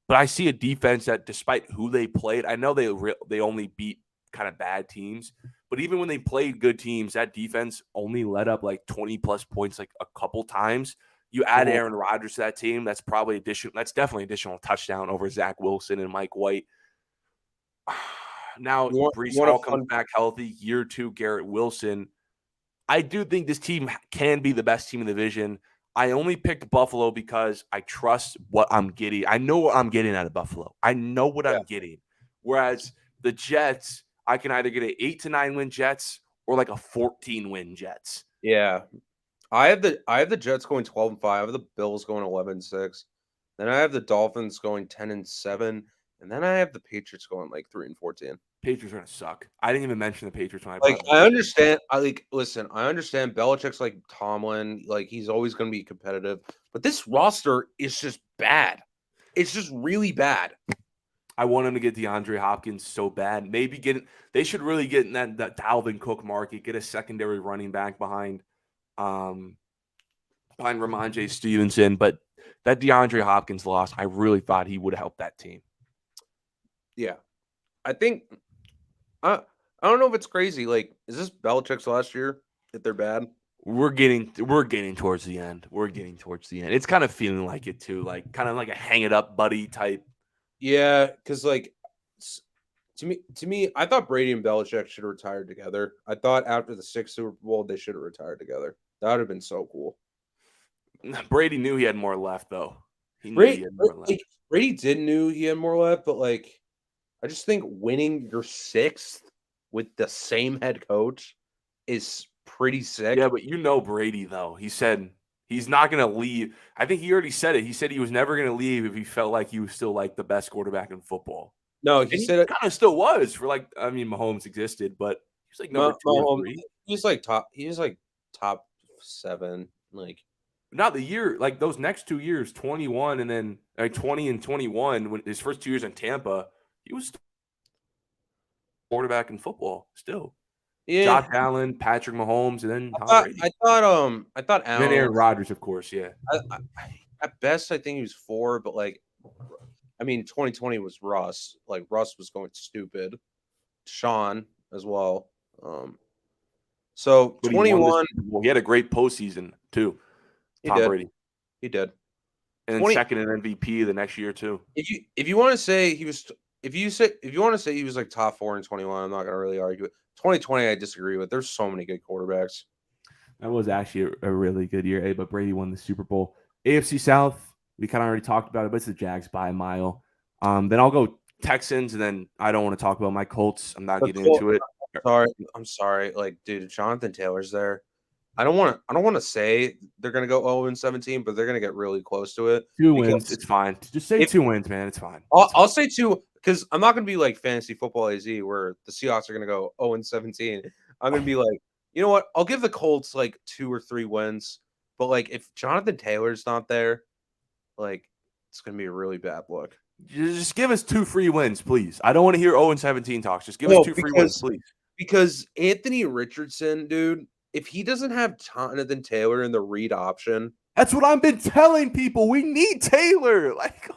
but I see a defense that, despite who they played, I know they only beat kind of bad teams, but even when they played good teams, that defense only let up like 20 plus points like a couple times. You add Mhm. Aaron Rodgers to that team, that's probably additional. That's definitely additional touchdown over Zach Wilson and Mike White. Now You Brees want a Hall comes fun back healthy. Year two, Garrett Wilson. I do think this team can be the best team in the division. I only picked Buffalo because I trust what I'm getting. I know what I'm getting out of Buffalo. I know what Yeah. I'm getting. Whereas the Jets, I can either get an 8 to 9 win Jets or like a 14 win Jets. Yeah. I have the Jets going 12-5. I have the Bills going 11-6. Then I have the Dolphins going 10-7, and then I have the Patriots going like 3-14. Patriots are gonna suck. I didn't even mention the Patriots when I brought Like up the I division. understand. Listen. I understand. Belichick's like Tomlin. Like he's always going to be competitive, but this roster is just bad. It's just really bad. I want him to get DeAndre Hopkins so bad. They should really get in that Dalvin Cook market, get a secondary running back um behind Ramondre Stevenson. But that DeAndre Hopkins loss, I really thought he would have helped that team. Yeah, I think. I don't know if it's crazy. Like, is this Belichick's last year? If they're bad, We're getting towards the end. We're getting towards the end. It's kind of feeling like it too, like kind of like a hang it up buddy type. yeah, because like to me, I thought Brady and Belichick should have retired together. I thought after the sixth Super Bowl they should have retired together. That would have been so cool. Brady knew he had more left though. He knew he Brady, had more left. like, Brady did knew he had more left, but like I just think winning your sixth with the same head coach is pretty Yeah, sick. but Brady though. He said he's not going to leave. I think he already said it. He said he was never going to leave if he felt like he was still like the best quarterback in football. No, he And he said it. kind of still was for like I mean Mahomes existed, but he was like number 2 or Mahomes, 3. he's like top. He's like top 7. Like Not the year, like those next 2 years, 21 and then like 20 and 21 when his first 2 years in Tampa, he was still quarterback in football still. yeah, Josh Allen, Patrick Mahomes, and then I Tom thought Brady. I thought I thought And then Allen Aaron was Rodgers, of course, yeah. at best I think he was 4, but like I mean 2020 was Russ. Like Russ was going stupid. Sean as well. So But he won this 21 Super Bowl. He had a great postseason too, he Tom did. Brady. He did. And then 20 second in MVP the next year too. if you want to say he was if you want to say he was like top 4 in 21, I'm not going to really argue it. 2020 I disagree with. There's so many good quarterbacks. That was actually a really good year, but Brady won the Super Bowl. AFC South, we kind of already talked about it, but it's the Jags by a mile. Then I'll go Texans, and then I don't want to talk about my Colts. I'm not The getting Col- into it. I'm sorry. Like, dude, Jonathan Taylor's there. I don't want to say they're going to go 0-17, but they're going to get really close to it 2 wins, because it's fine. Just say if 2 wins, man. It's fine. I'll say 2 because I'm not going to be like fantasy football AZ where the Seahawks are going to go 0-17. I'm going to be like, you know what? I'll give the Colts like 2 or 3 wins, but like if Jonathan Taylor's not there, like it's going to be a really bad look. Just give us 2 free wins, please. I don't want to hear 0-17 talks. Just give us No, 2 free wins, please. because Anthony Richardson, dude, if he doesn't have Jonathan Taylor in the read option, That's what I've been telling people. We need Taylor. Like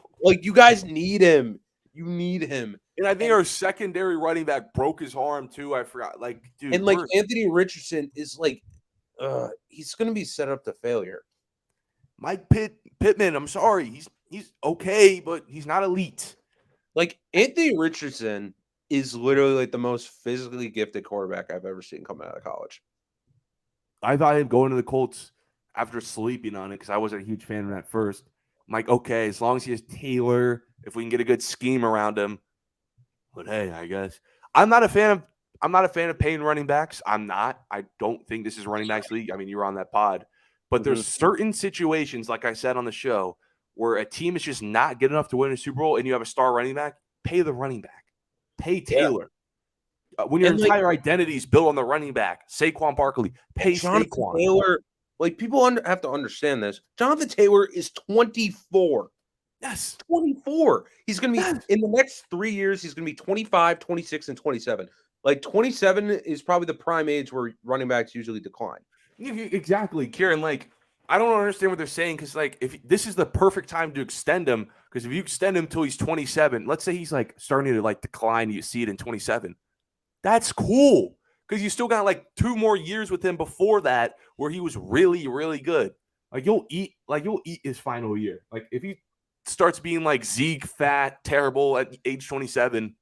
you guys need him. You need him. And I think our secondary running back broke his arm too. I forgot. Dude, And like Anthony Richardson is like, he's gonna be set up to failure. Mike Pittman, I'm sorry. He's okay, but he's not elite. Like Anthony Richardson is literally like the most physically gifted quarterback I've ever seen coming out of college. I thought him going to the Colts after sleeping on it because I wasn't a huge fan of him at first. I'm like, okay, as long as he has Taylor, if we can get a good scheme around him. But hey, I guess I'm not a fan of paying running backs. I'm not. I don't think this is running backs league. I mean, you were on that pod. But there's certain situations, like I said on the show, where a team is just not good enough to win a Super Bowl and you have a star running back, pay the running back. Pay Taylor. When your entire identity is built on the running back, Saquon Barkley, pay Saquon. Taylor, like people have to understand this. Jonathan Taylor is 24. Yes. 24. He's going to be in the next 3 years, he's going to be 25, 26, and 27. Like 27 is probably the prime age where running backs usually decline. Exactly, Kieran. I don't understand what they're saying because, if this is the perfect time to extend him, because if you extend him until he's 27, let's say he's starting to decline, you see it in 27. That's cool because you still got 2 more years with him before that where he was really, really good. You'll eat his final year. If he starts being Zeke, fat, terrible at age 27,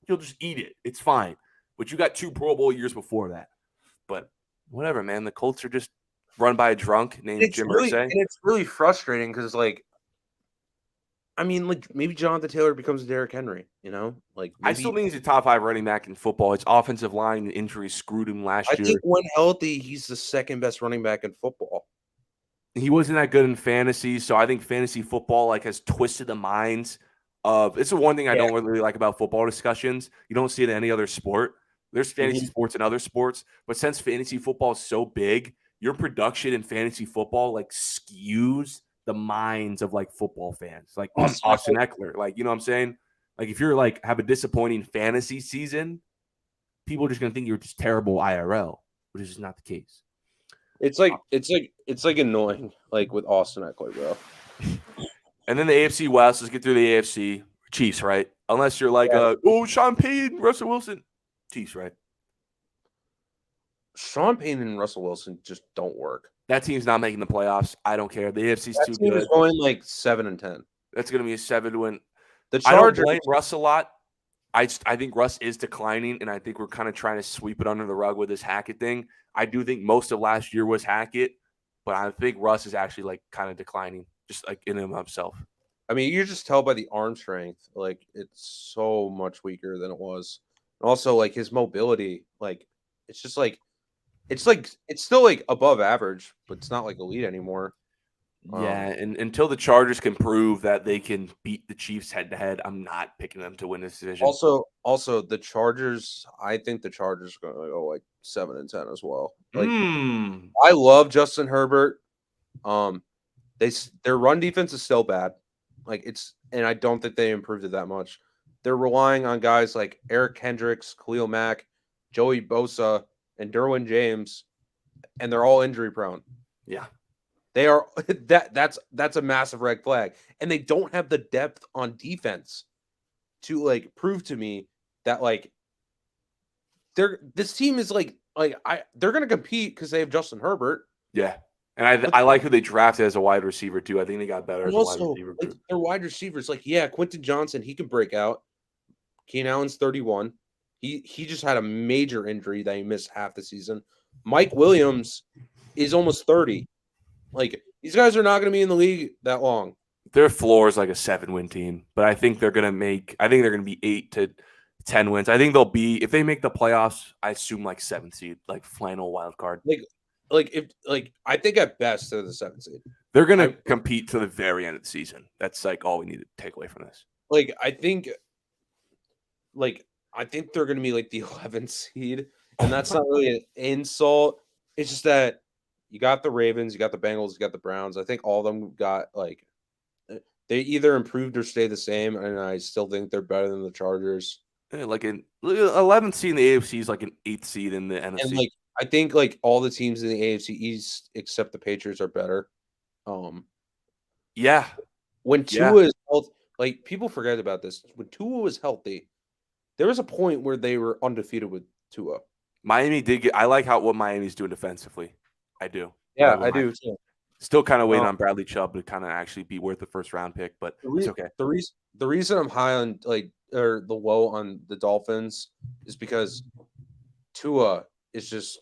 you'll just eat it. It's fine. But you got 2 Pro Bowl years before that. But whatever, man. The Colts are just run by a drunk named Jim Irsay. And it's really frustrating because, maybe Jonathan Taylor becomes Derrick Henry, maybe, I still think he's a top 5 running back in football. His offensive line and injuries screwed him last year. I think when healthy, he's the second best running back in football. He wasn't that good in fantasy, so I think fantasy football has twisted the minds of. It's the one thing I don't really like about football discussions. You don't see it in any other sport. There's fantasy sports and other sports, but since fantasy football is so big, your production in fantasy football skews the minds of football fans. Austin Eckler, you know what I'm saying? If you're have a disappointing fantasy season, people are just gonna think you're just terrible IRL, which is just not the case. It's annoying, with Austin Eckler, bro. And then the AFC West. Let's get through the AFC. Chiefs, right? Unless you're Sean Payton, Russell Wilson. Chiefs, right? Sean Payton and Russell Wilson just don't work. That team's not making the playoffs. I don't care. The AFC's too good. That team is going 7-10. That's going to be a 7-win. The Chargers. I don't blame Russ a lot. I think Russ is declining, and I think we're kind of trying to sweep it under the rug with this Hackett thing. I do think most of last year was Hackett, but I think Russ is actually kind of declining, just in him himself. I mean, you just tell by the arm strength, it's so much weaker than it was. And also, his mobility, it's just it's still above average, but it's not elite anymore. Yeah, and until the Chargers can prove that they can beat the Chiefs head to head, I'm not picking them to win this division. Also, the Chargers. I think the Chargers are going to go 7-10 as well. I love Justin Herbert. Their run defense is still bad. And I don't think they improved it that much. They're relying on guys like Eric Kendricks, Khalil Mack, Joey Bosa, and Derwin James, and they're all injury prone. Yeah. They are that's a massive red flag. And they don't have the depth on defense to prove to me that this team is they're gonna compete because they have Justin Herbert. Yeah. And I like who they drafted as a wide receiver too. I think they got better as a wide receiver group. Their wide receivers, Quentin Johnson, he can break out. Keenan Allen's 31. He just had a major injury that he missed half the season. Mike Williams is almost 30. These guys are not going to be in the league that long. Their floor is a 7-win team, but I think they're going to be 8 to 10 wins. I think they'll be, if they make the playoffs, I assume 7th seed, final wild card. I think at best they're the 7th seed. They're going to compete to the very end of the season. That's all we need to take away from this. I think they're going to be the 11th seed, and that's not really an insult. It's just that you got the Ravens, you got the Bengals, you got the Browns. I think all of them got They either improved or stay the same, and I still think they're better than the Chargers. Like an 11th seed in the AFC is like an 8th seed in the And NFC. like I think like all the teams in the AFC East except the Patriots are better. Um, Yeah, when yeah. Tua is healthy, like people forget about this. When Tua was healthy, there was a point where they were undefeated with Tua. Miami did get. I like what Miami's doing defensively. I do. Yeah, Not gonna I lie. do too. Still kind of waiting Um, on Bradley Chubb to kind of actually be worth the first round pick, but the, it's re- okay. the reason I'm high on like or the low on the Dolphins is because Tua is just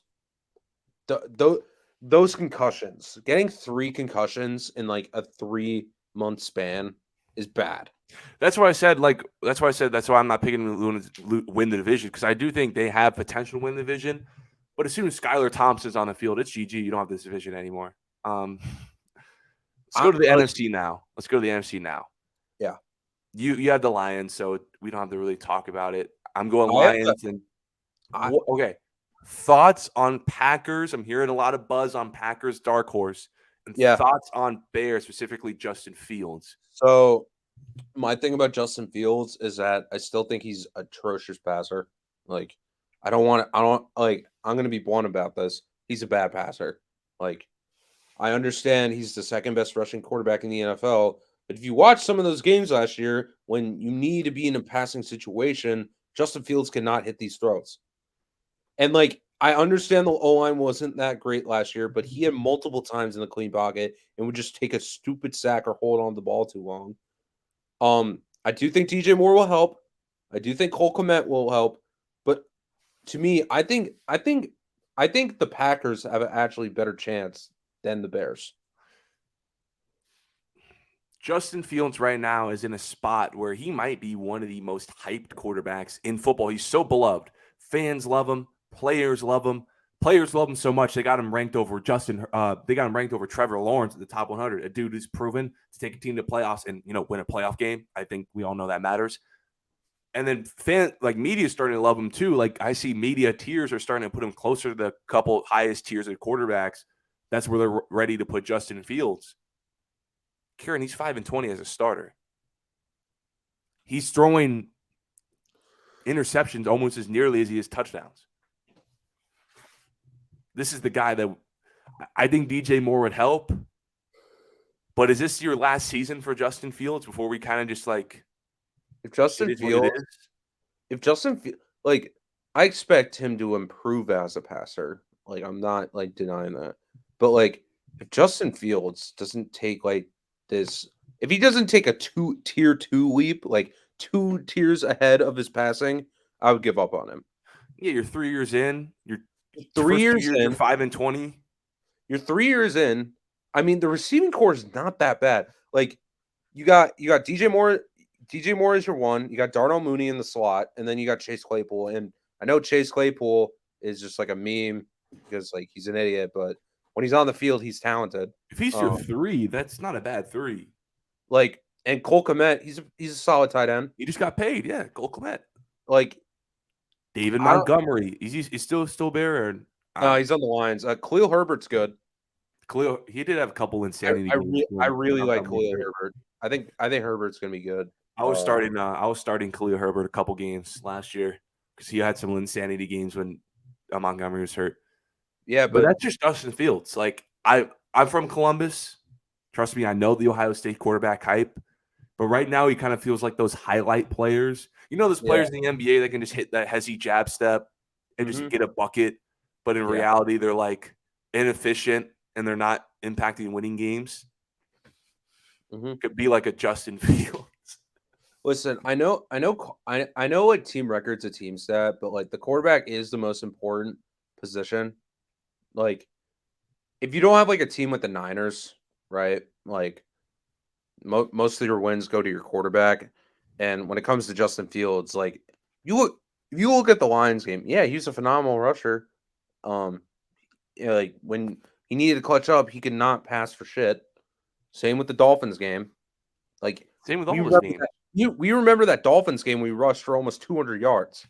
those concussions. Getting 3 concussions in like a 3-month span is bad. That's why I said that's why I'm not picking to win the division, because I do think they have potential to win the division. But as soon as Skylar Thompson's on the field, it's GG. You don't have this division anymore. Let's go to the NFC now. Let's go to the NFC now. Yeah. You had the Lions, so we don't have to really talk about it. I'm going Lions okay. Thoughts on Packers? I'm hearing a lot of buzz on Packers dark horse. And thoughts on Bears, specifically Justin Fields. So my thing about Justin Fields is that I still think he's atrocious passer. Like I'm gonna be blunt about this. He's a bad passer. Like I understand he's the second best rushing quarterback in the NFL, but if you watch some of those games last year, when you need to be in a passing situation, Justin Fields cannot hit these throws. And like I understand the O-line wasn't that great last year, but he had multiple times in the clean pocket and would just take a stupid sack or hold on the ball too long. I do think DJ Moore will help. I do think Cole Kmet will help. But to me, I think the Packers have an actually better chance than the Bears. Justin Fields right now is in a spot where he might be one of the most hyped quarterbacks in football. He's so beloved. Fans love him. Players love him. Players love him so much they got him ranked over They got him ranked over Trevor Lawrence at the top 100. A dude who's proven to take a team to playoffs and win a playoff game. I think we all know that matters. And then media is starting to love him too. Like I see media tiers are starting to put him closer to the couple highest tiers of quarterbacks. That's where they're ready to put Justin Fields. Kieran, he's 5-20 as a starter. He's throwing interceptions almost as nearly as he is touchdowns. This is the guy that I think DJ Moore would help. But is this your last season for Justin Fields before we kind of just like if Justin like I expect him to improve as a passer. Like I'm not like denying that. But like if Justin Fields doesn't take like this, if he doesn't take a tier 2 leap, like 2 tiers ahead of his passing, I would give up on him. Yeah, you're 3 years in. You're 3 years in. You're 5-20. You're 3 years in. I mean, the receiving core is not that bad. Like you got DJ Moore. DJ Moore is your one. You got Darnell Mooney in the slot, and then you got Chase Claypool. And I know Chase Claypool is just like a meme because like he's an idiot, but when he's on the field, he's talented. If he's your 3, that's not a bad 3. Like, and Cole Kmet, he's a solid tight end. He just got paid, yeah. Cole Kmet. Like David Montgomery, he's still there. No, he's on the Lions. Khalil Herbert's good. Khalil, he did have a couple insanity games. I really like Khalil Herbert. I think Herbert's gonna be good. I was starting Khalil Herbert a couple games last year because he had some insanity games when Montgomery was hurt. Yeah, but that's just Justin Fields. Like I'm from Columbus. Trust me, I know the Ohio State quarterback hype. But right now, he kind of feels like those highlight players. Those players in the NBA that can just hit that hezzy jab step and just get a bucket. But in reality, they're like inefficient and they're not impacting winning games. Could be like a Justin Fields. Listen, I know like team records a team stat, but like the quarterback is the most important position. Like if you don't have like a team with the Niners, right? Like most of your wins go to your quarterback. And when it comes to Justin Fields, like if you look at the Lions game, yeah, he's a phenomenal rusher. Like when he needed to clutch up, he could not pass for shit. Same with the Dolphins game. Like same with all those games. We remember that Dolphins game we rushed for almost 200 yards.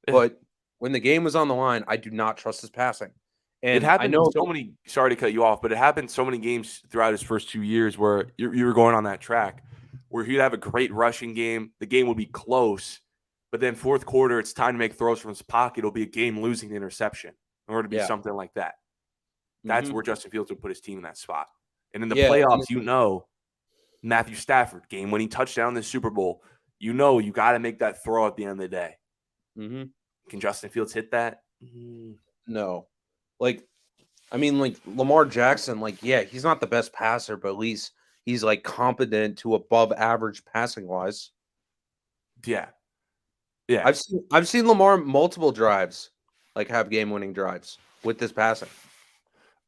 But when the game was on the line, I do not trust his passing. And it happened sorry to cut you off, but it happened so many games throughout his first 2 years where you were going on that track. where he'd have a great rushing game. The game would be close, but then fourth quarter, it's time to make throws from his pocket. It'll be a game-losing interception in order to be Yeah. something like that. That's Mm-hmm. where Justin Fields would put his team in that spot. And in the Yeah. playoffs, Matthew Stafford, game-winning touchdown in the Super Bowl, you got to make that throw at the end of the day. Mm-hmm. Can Justin Fields hit that? No. Like, I mean, like Lamar Jackson, like, yeah, he's not the best passer, but at least he's like competent to above average passing wise. Yeah. Yeah. I've seen Lamar multiple drives, like have game winning drives with this passing.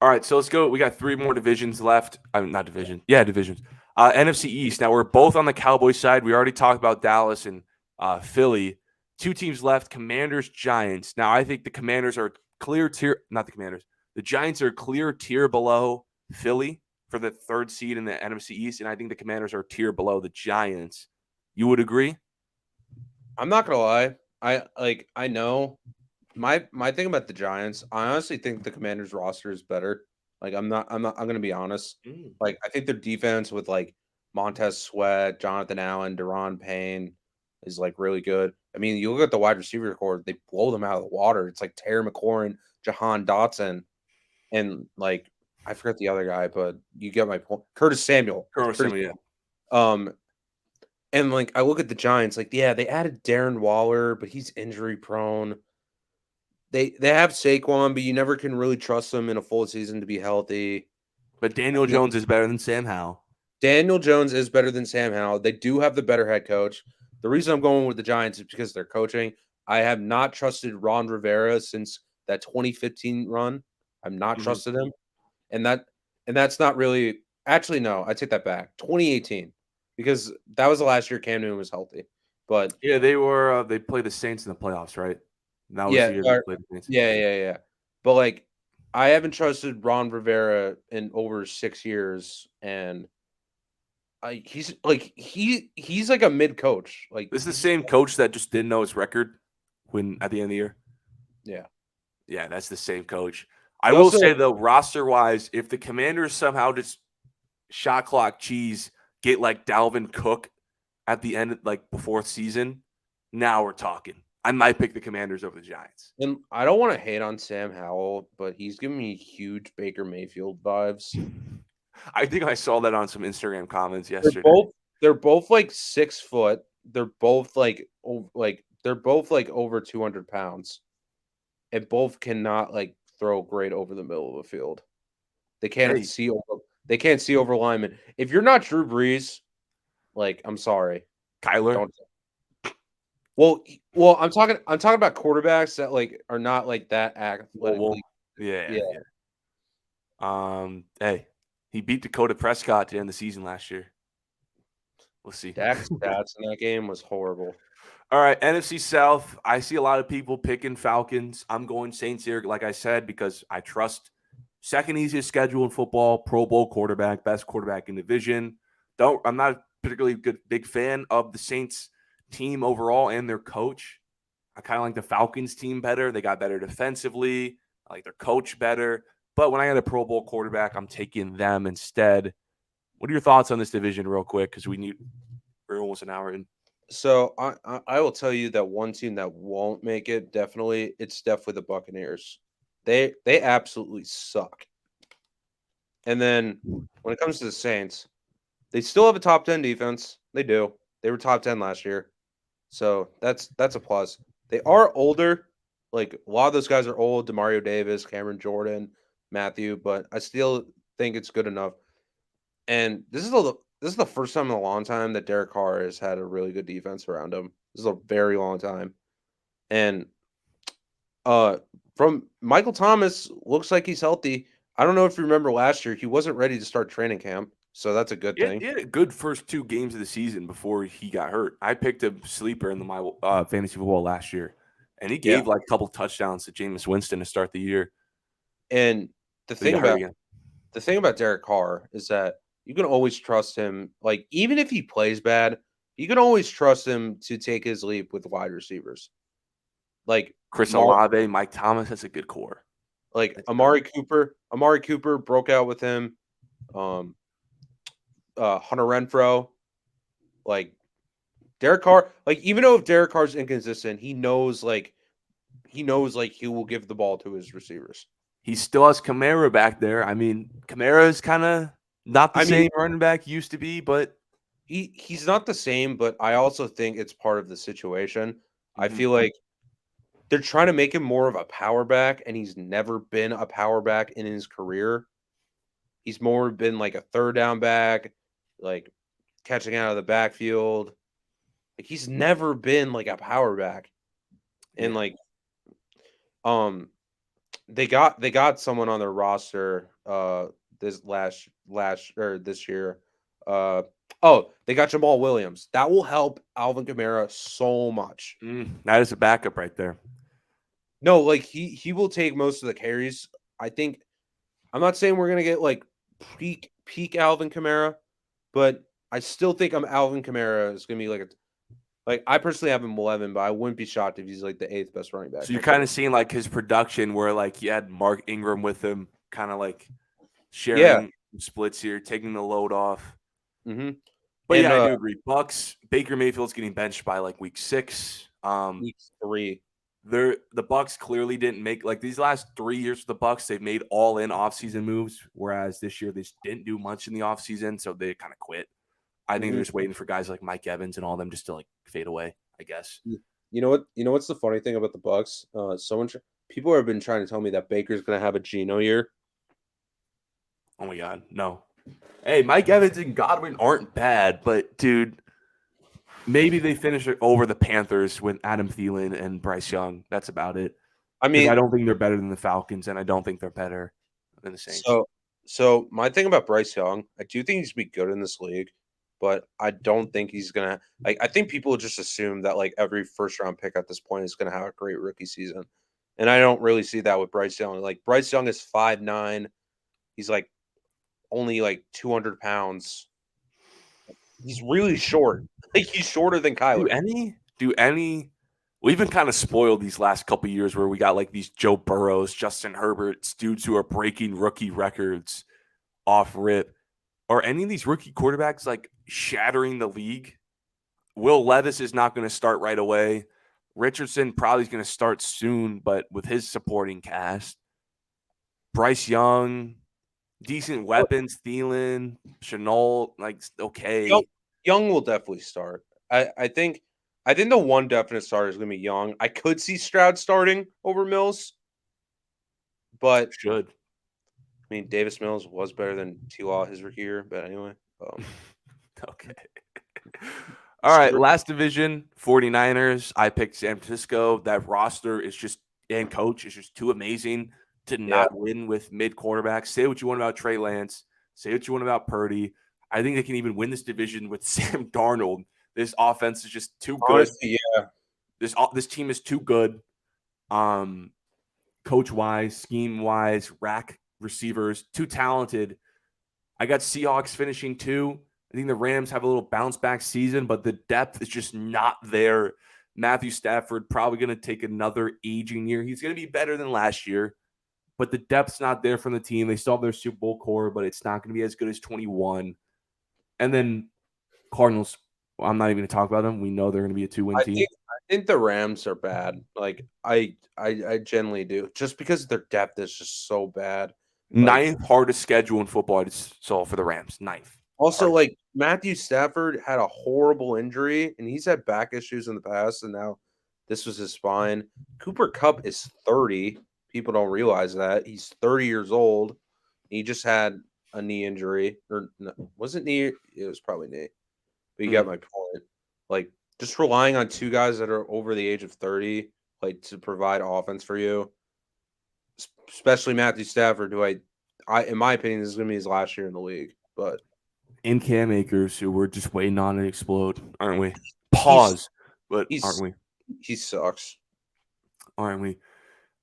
All right, so let's go. We got 3 more divisions left. Not division. Yeah, divisions. NFC East. Now we're both on the Cowboys side. We already talked about Dallas and Philly. 2 teams left: Commanders, Giants. Now I think the Commanders are clear tier. Not the Commanders. The Giants are clear tier below Philly for the 3rd seed in the NFC East, and I think the Commanders are tier below the Giants. You would agree? I'm not gonna lie. I know my thing about the Giants. I honestly think the Commanders roster is better. Like I'm gonna be honest. Like I think their defense with like Montez Sweat, Jonathan Allen, Deron Payne is like really good. I mean, you look at the wide receiver core, they blow them out of the water. It's like Terry McLaurin, Jahan Dotson, and like I forget the other guy, but you get my point. Curtis Samuel. Yeah. And like I look at the Giants, like yeah, they added Darren Waller, but he's injury prone. They have Saquon, but you never can really trust them in a full season to be healthy. But Daniel Jones is better than Sam Howell. Daniel Jones is better than Sam Howell. They do have the better head coach. The reason I'm going with the Giants is because they're coaching. I have not trusted Ron Rivera since that 2015 run. I've not trusted him. And that's not really actually no, I take that back. 2018. Because that was the last year Cam Newton was healthy. But yeah, they played the Saints in the playoffs, right? And that was yeah, the year they played the Saints. yeah. But like I haven't trusted Ron Rivera in over 6 years, and he's like a mid coach. Like This is the same coach that just didn't know his record when at the end of the year. Yeah. Yeah, that's the same coach. I will say though, roster wise, if the Commanders somehow just shot clock cheese, get like Dalvin Cook at the end, like before season, now we're talking. I might pick the Commanders over the Giants. And I don't want to hate on Sam Howell, but he's giving me huge Baker Mayfield vibes. I think I saw that on some Instagram comments yesterday. They're both like 6 foot. They're both like over 200 pounds, and both cannot like throw great over the middle of the field. They can't see over linemen. If you're not Drew Brees, like I'm sorry, Kyler. Don't. Well, I'm talking about quarterbacks that like are not like that athletically. Yeah. Hey, he beat Dakota Prescott to end the season last year. We'll see. Dak's stats in that game was horrible. All right, NFC South. I see a lot of people picking Falcons. I'm going Saints here, like I said, because I trust second easiest schedule in football, Pro Bowl quarterback, best quarterback in division. I'm not a particularly big fan of the Saints team overall and their coach. I kind of like the Falcons team better. They got better defensively. I like their coach better. But when I got a Pro Bowl quarterback, I'm taking them instead. What are your thoughts on this division real quick? Because we're almost an hour in. So I will tell you that one team that won't make it, it's definitely the Buccaneers. They absolutely suck. And then when it comes to the Saints, they still have a top 10 defense. They do. They were top 10 last year. So that's a plus. They are older. Like a lot of those guys are old. DeMario Davis, Cameron Jordan, Matthew, but I still think it's good enough. And this is the first time in a long time that Derek Carr has had a really good defense around him. This is a very long time. And from Michael Thomas, looks like he's healthy. I don't know if you remember last year, he wasn't ready to start training camp. So that's a good thing. He had a good first 2 games of the season before he got hurt. I picked a sleeper in my fantasy football last year, and he gave like a couple touchdowns to Jameis Winston to start the year. And the thing about Derek Carr is that you can always trust him. Like even if he plays bad, you can always trust him to take his leap with wide receivers. Like Chris Olave, Mike Thomas, that's a good core. Like Amari Cooper broke out with him. Hunter Renfrow. Like Derek Carr, like even though if Derek Carr's inconsistent, he knows he will give the ball to his receivers. He still has Kamara back there. I mean, Kamara is kind of not the I mean, same running back he used to be, but he's not the same, but I also think it's part of the situation. I Mhm. feel like they're trying to make him more of a power back, and he's never been a power back in his career. He's more been like a third down back, like catching out of the backfield. Like he's never been like a power back. And yeah. um they got someone on their roster this last or this year. Uh they got Jamal Williams. That will help Alvin Kamara so much. That is a backup right there. No, like he will take most of the carries. I think I'm not saying we're gonna get like peak Alvin Kamara, but I still think Alvin Kamara is gonna be like I personally have him 11, but I wouldn't be shocked if he's like the 8th best running back So you're next kind year. of seeing like his production where like he had Mark Ingram with him, kind of like Yeah. sharing splits here, taking the load off. Mm-hmm. But And yeah, I do agree. Bucks, Baker Mayfield's getting benched by like week 6. week 3. The Bucks clearly didn't make like these last 3 years for the Bucks, they've made all in offseason moves, whereas this year they just didn't do much in the offseason, so they kind of quit. I think they're just waiting for guys like Mike Evans and all them just to like fade away, I guess. You know what? You know what's the funny thing about the Bucks? People have been trying to tell me that Baker's going to have a Geno year. Oh my god, no. Hey, Mike Evans and Godwin aren't bad, but dude, maybe they finish it over the Panthers with Adam Thielen and Bryce Young. That's about it. I Because I mean, don't think they're better than the Falcons, and I don't think they're better than the Saints. so my thing about Bryce Young, I do think he's gonna be good in this league, but I don't think he's gonna like. I think people just assume that like every first round pick at this point is gonna have a great rookie season, and I don't really see that with Bryce Young. Like Bryce Young is 5'9". He's like only like 200 pounds. He's really short. Like he's shorter than Do Kyler. any we've been kind of spoiled these last couple years where we got like these Joe Burrows, Justin Herberts, dudes who are breaking rookie records off rip. Are any of these rookie quarterbacks like shattering the league? Will Levis is not going to start right away. Richardson probably is going to start soon, but with his supporting cast. Bryce Young, decent weapons, Thielen, Chenault, like Young, okay. Young will definitely start. I think the one definite starter is gonna be Young. I could see Stroud starting over Mills, but Should. I mean Davis Mills was better than T-Law his rookie year. But anyway, Okay. All right, last division, 49ers. I picked San Francisco. That roster is just and coach is just too amazing to yeah, not win with mid quarterbacks. Say what you want about Trey Lance. Say what you want about Purdy. I think they can even win this division with Sam Darnold. This offense is just too good. honestly, yeah. This team is too good. Coach wise, scheme wise, rack receivers, too talented. I got Seahawks finishing 2. I think the Rams have a little bounce back season, but the depth is just not there. Matthew Stafford probably going to take another aging year. He's going to be better than last year, but the depth's not there from the team. They still have their Super Bowl core, but it's not going to be as good as 21. And then Cardinals, well, I'm not even going to talk about them. We know they're going to be a 2-win team. I think the Rams are bad. Like I generally do, just because their depth is just so bad. Like Ninth hardest schedule in football I just saw for the Rams. Ninth. also like Matthew Stafford had a horrible injury, and he's had back issues in the past, and now this was his spine. Cooper Kupp is 30. People don't realize that he's 30 years old. He just had a knee injury, or no, was it knee? It was probably knee. But you got my point. Like just relying on 2 guys that are over the age of 30, like to provide offense for you, especially Matthew Stafford, who I in my opinion, this is going to be his last year in the league. But And Cam Akers, who we're just waiting on to explode, aren't we? Pause, but aren't we? He sucks. Aren't we?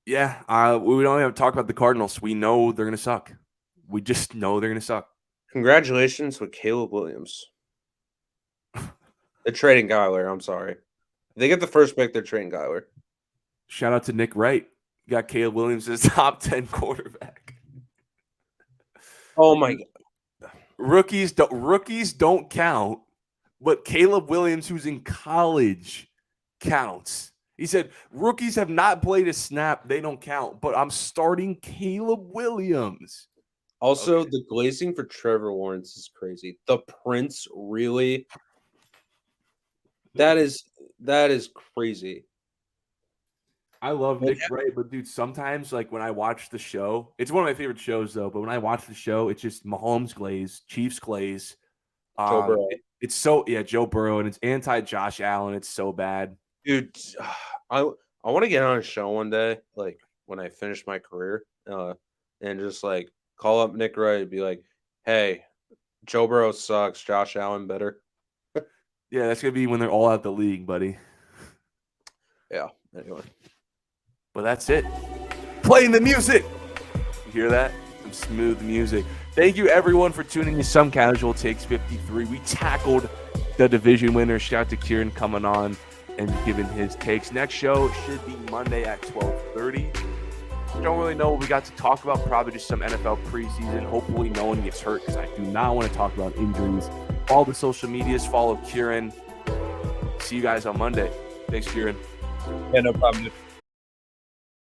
Yeah, we don't have to talk about the Cardinals. We know they're going to suck. We just know they're going to suck. Congratulations with Caleb Williams. They're trading Kyler. I'm sorry. If they get the first pick, they're trading Kyler. Shout out to Nick Wright. Got Caleb Williams as top 10 quarterback. Oh my god. Rookies don't count but Caleb Williams, who's in college, counts. He said, rookies have not played a snap. They don't count, but I'm starting Caleb Williams. Also, Okay. the glazing for Trevor Lawrence is crazy. The Prince, really? That is crazy. I love Nick Wright, but dude, sometimes like when I watch the show, it's one of my favorite shows though. But when I watch the show, it's just Mahomes glaze, Chiefs glaze. Joe Burrow. It's so Joe Burrow, and it's anti Josh Allen. It's so bad, Dude. I want to get on a show one day, like when I finish my career, and just like call up Nick Wright and be like, "Hey, Joe Burrow sucks. Josh Allen better." Yeah, that's gonna be when they're all out the league, buddy. Yeah. Anyway. But that's it. Playing the music. You hear that? Some smooth music. Thank you, everyone, for tuning in. Some Casual Takes 53. We tackled the division winner. Shout out to Kieran coming on and giving his takes. Next show should be Monday at 12:30. Don't really know what we got to talk about. Probably just some NFL preseason. Hopefully no one gets hurt because I do not want to talk about injuries. Follow the social medias. Follow Kieran. See you guys on Monday. Thanks, Kieran. Yeah, no problem.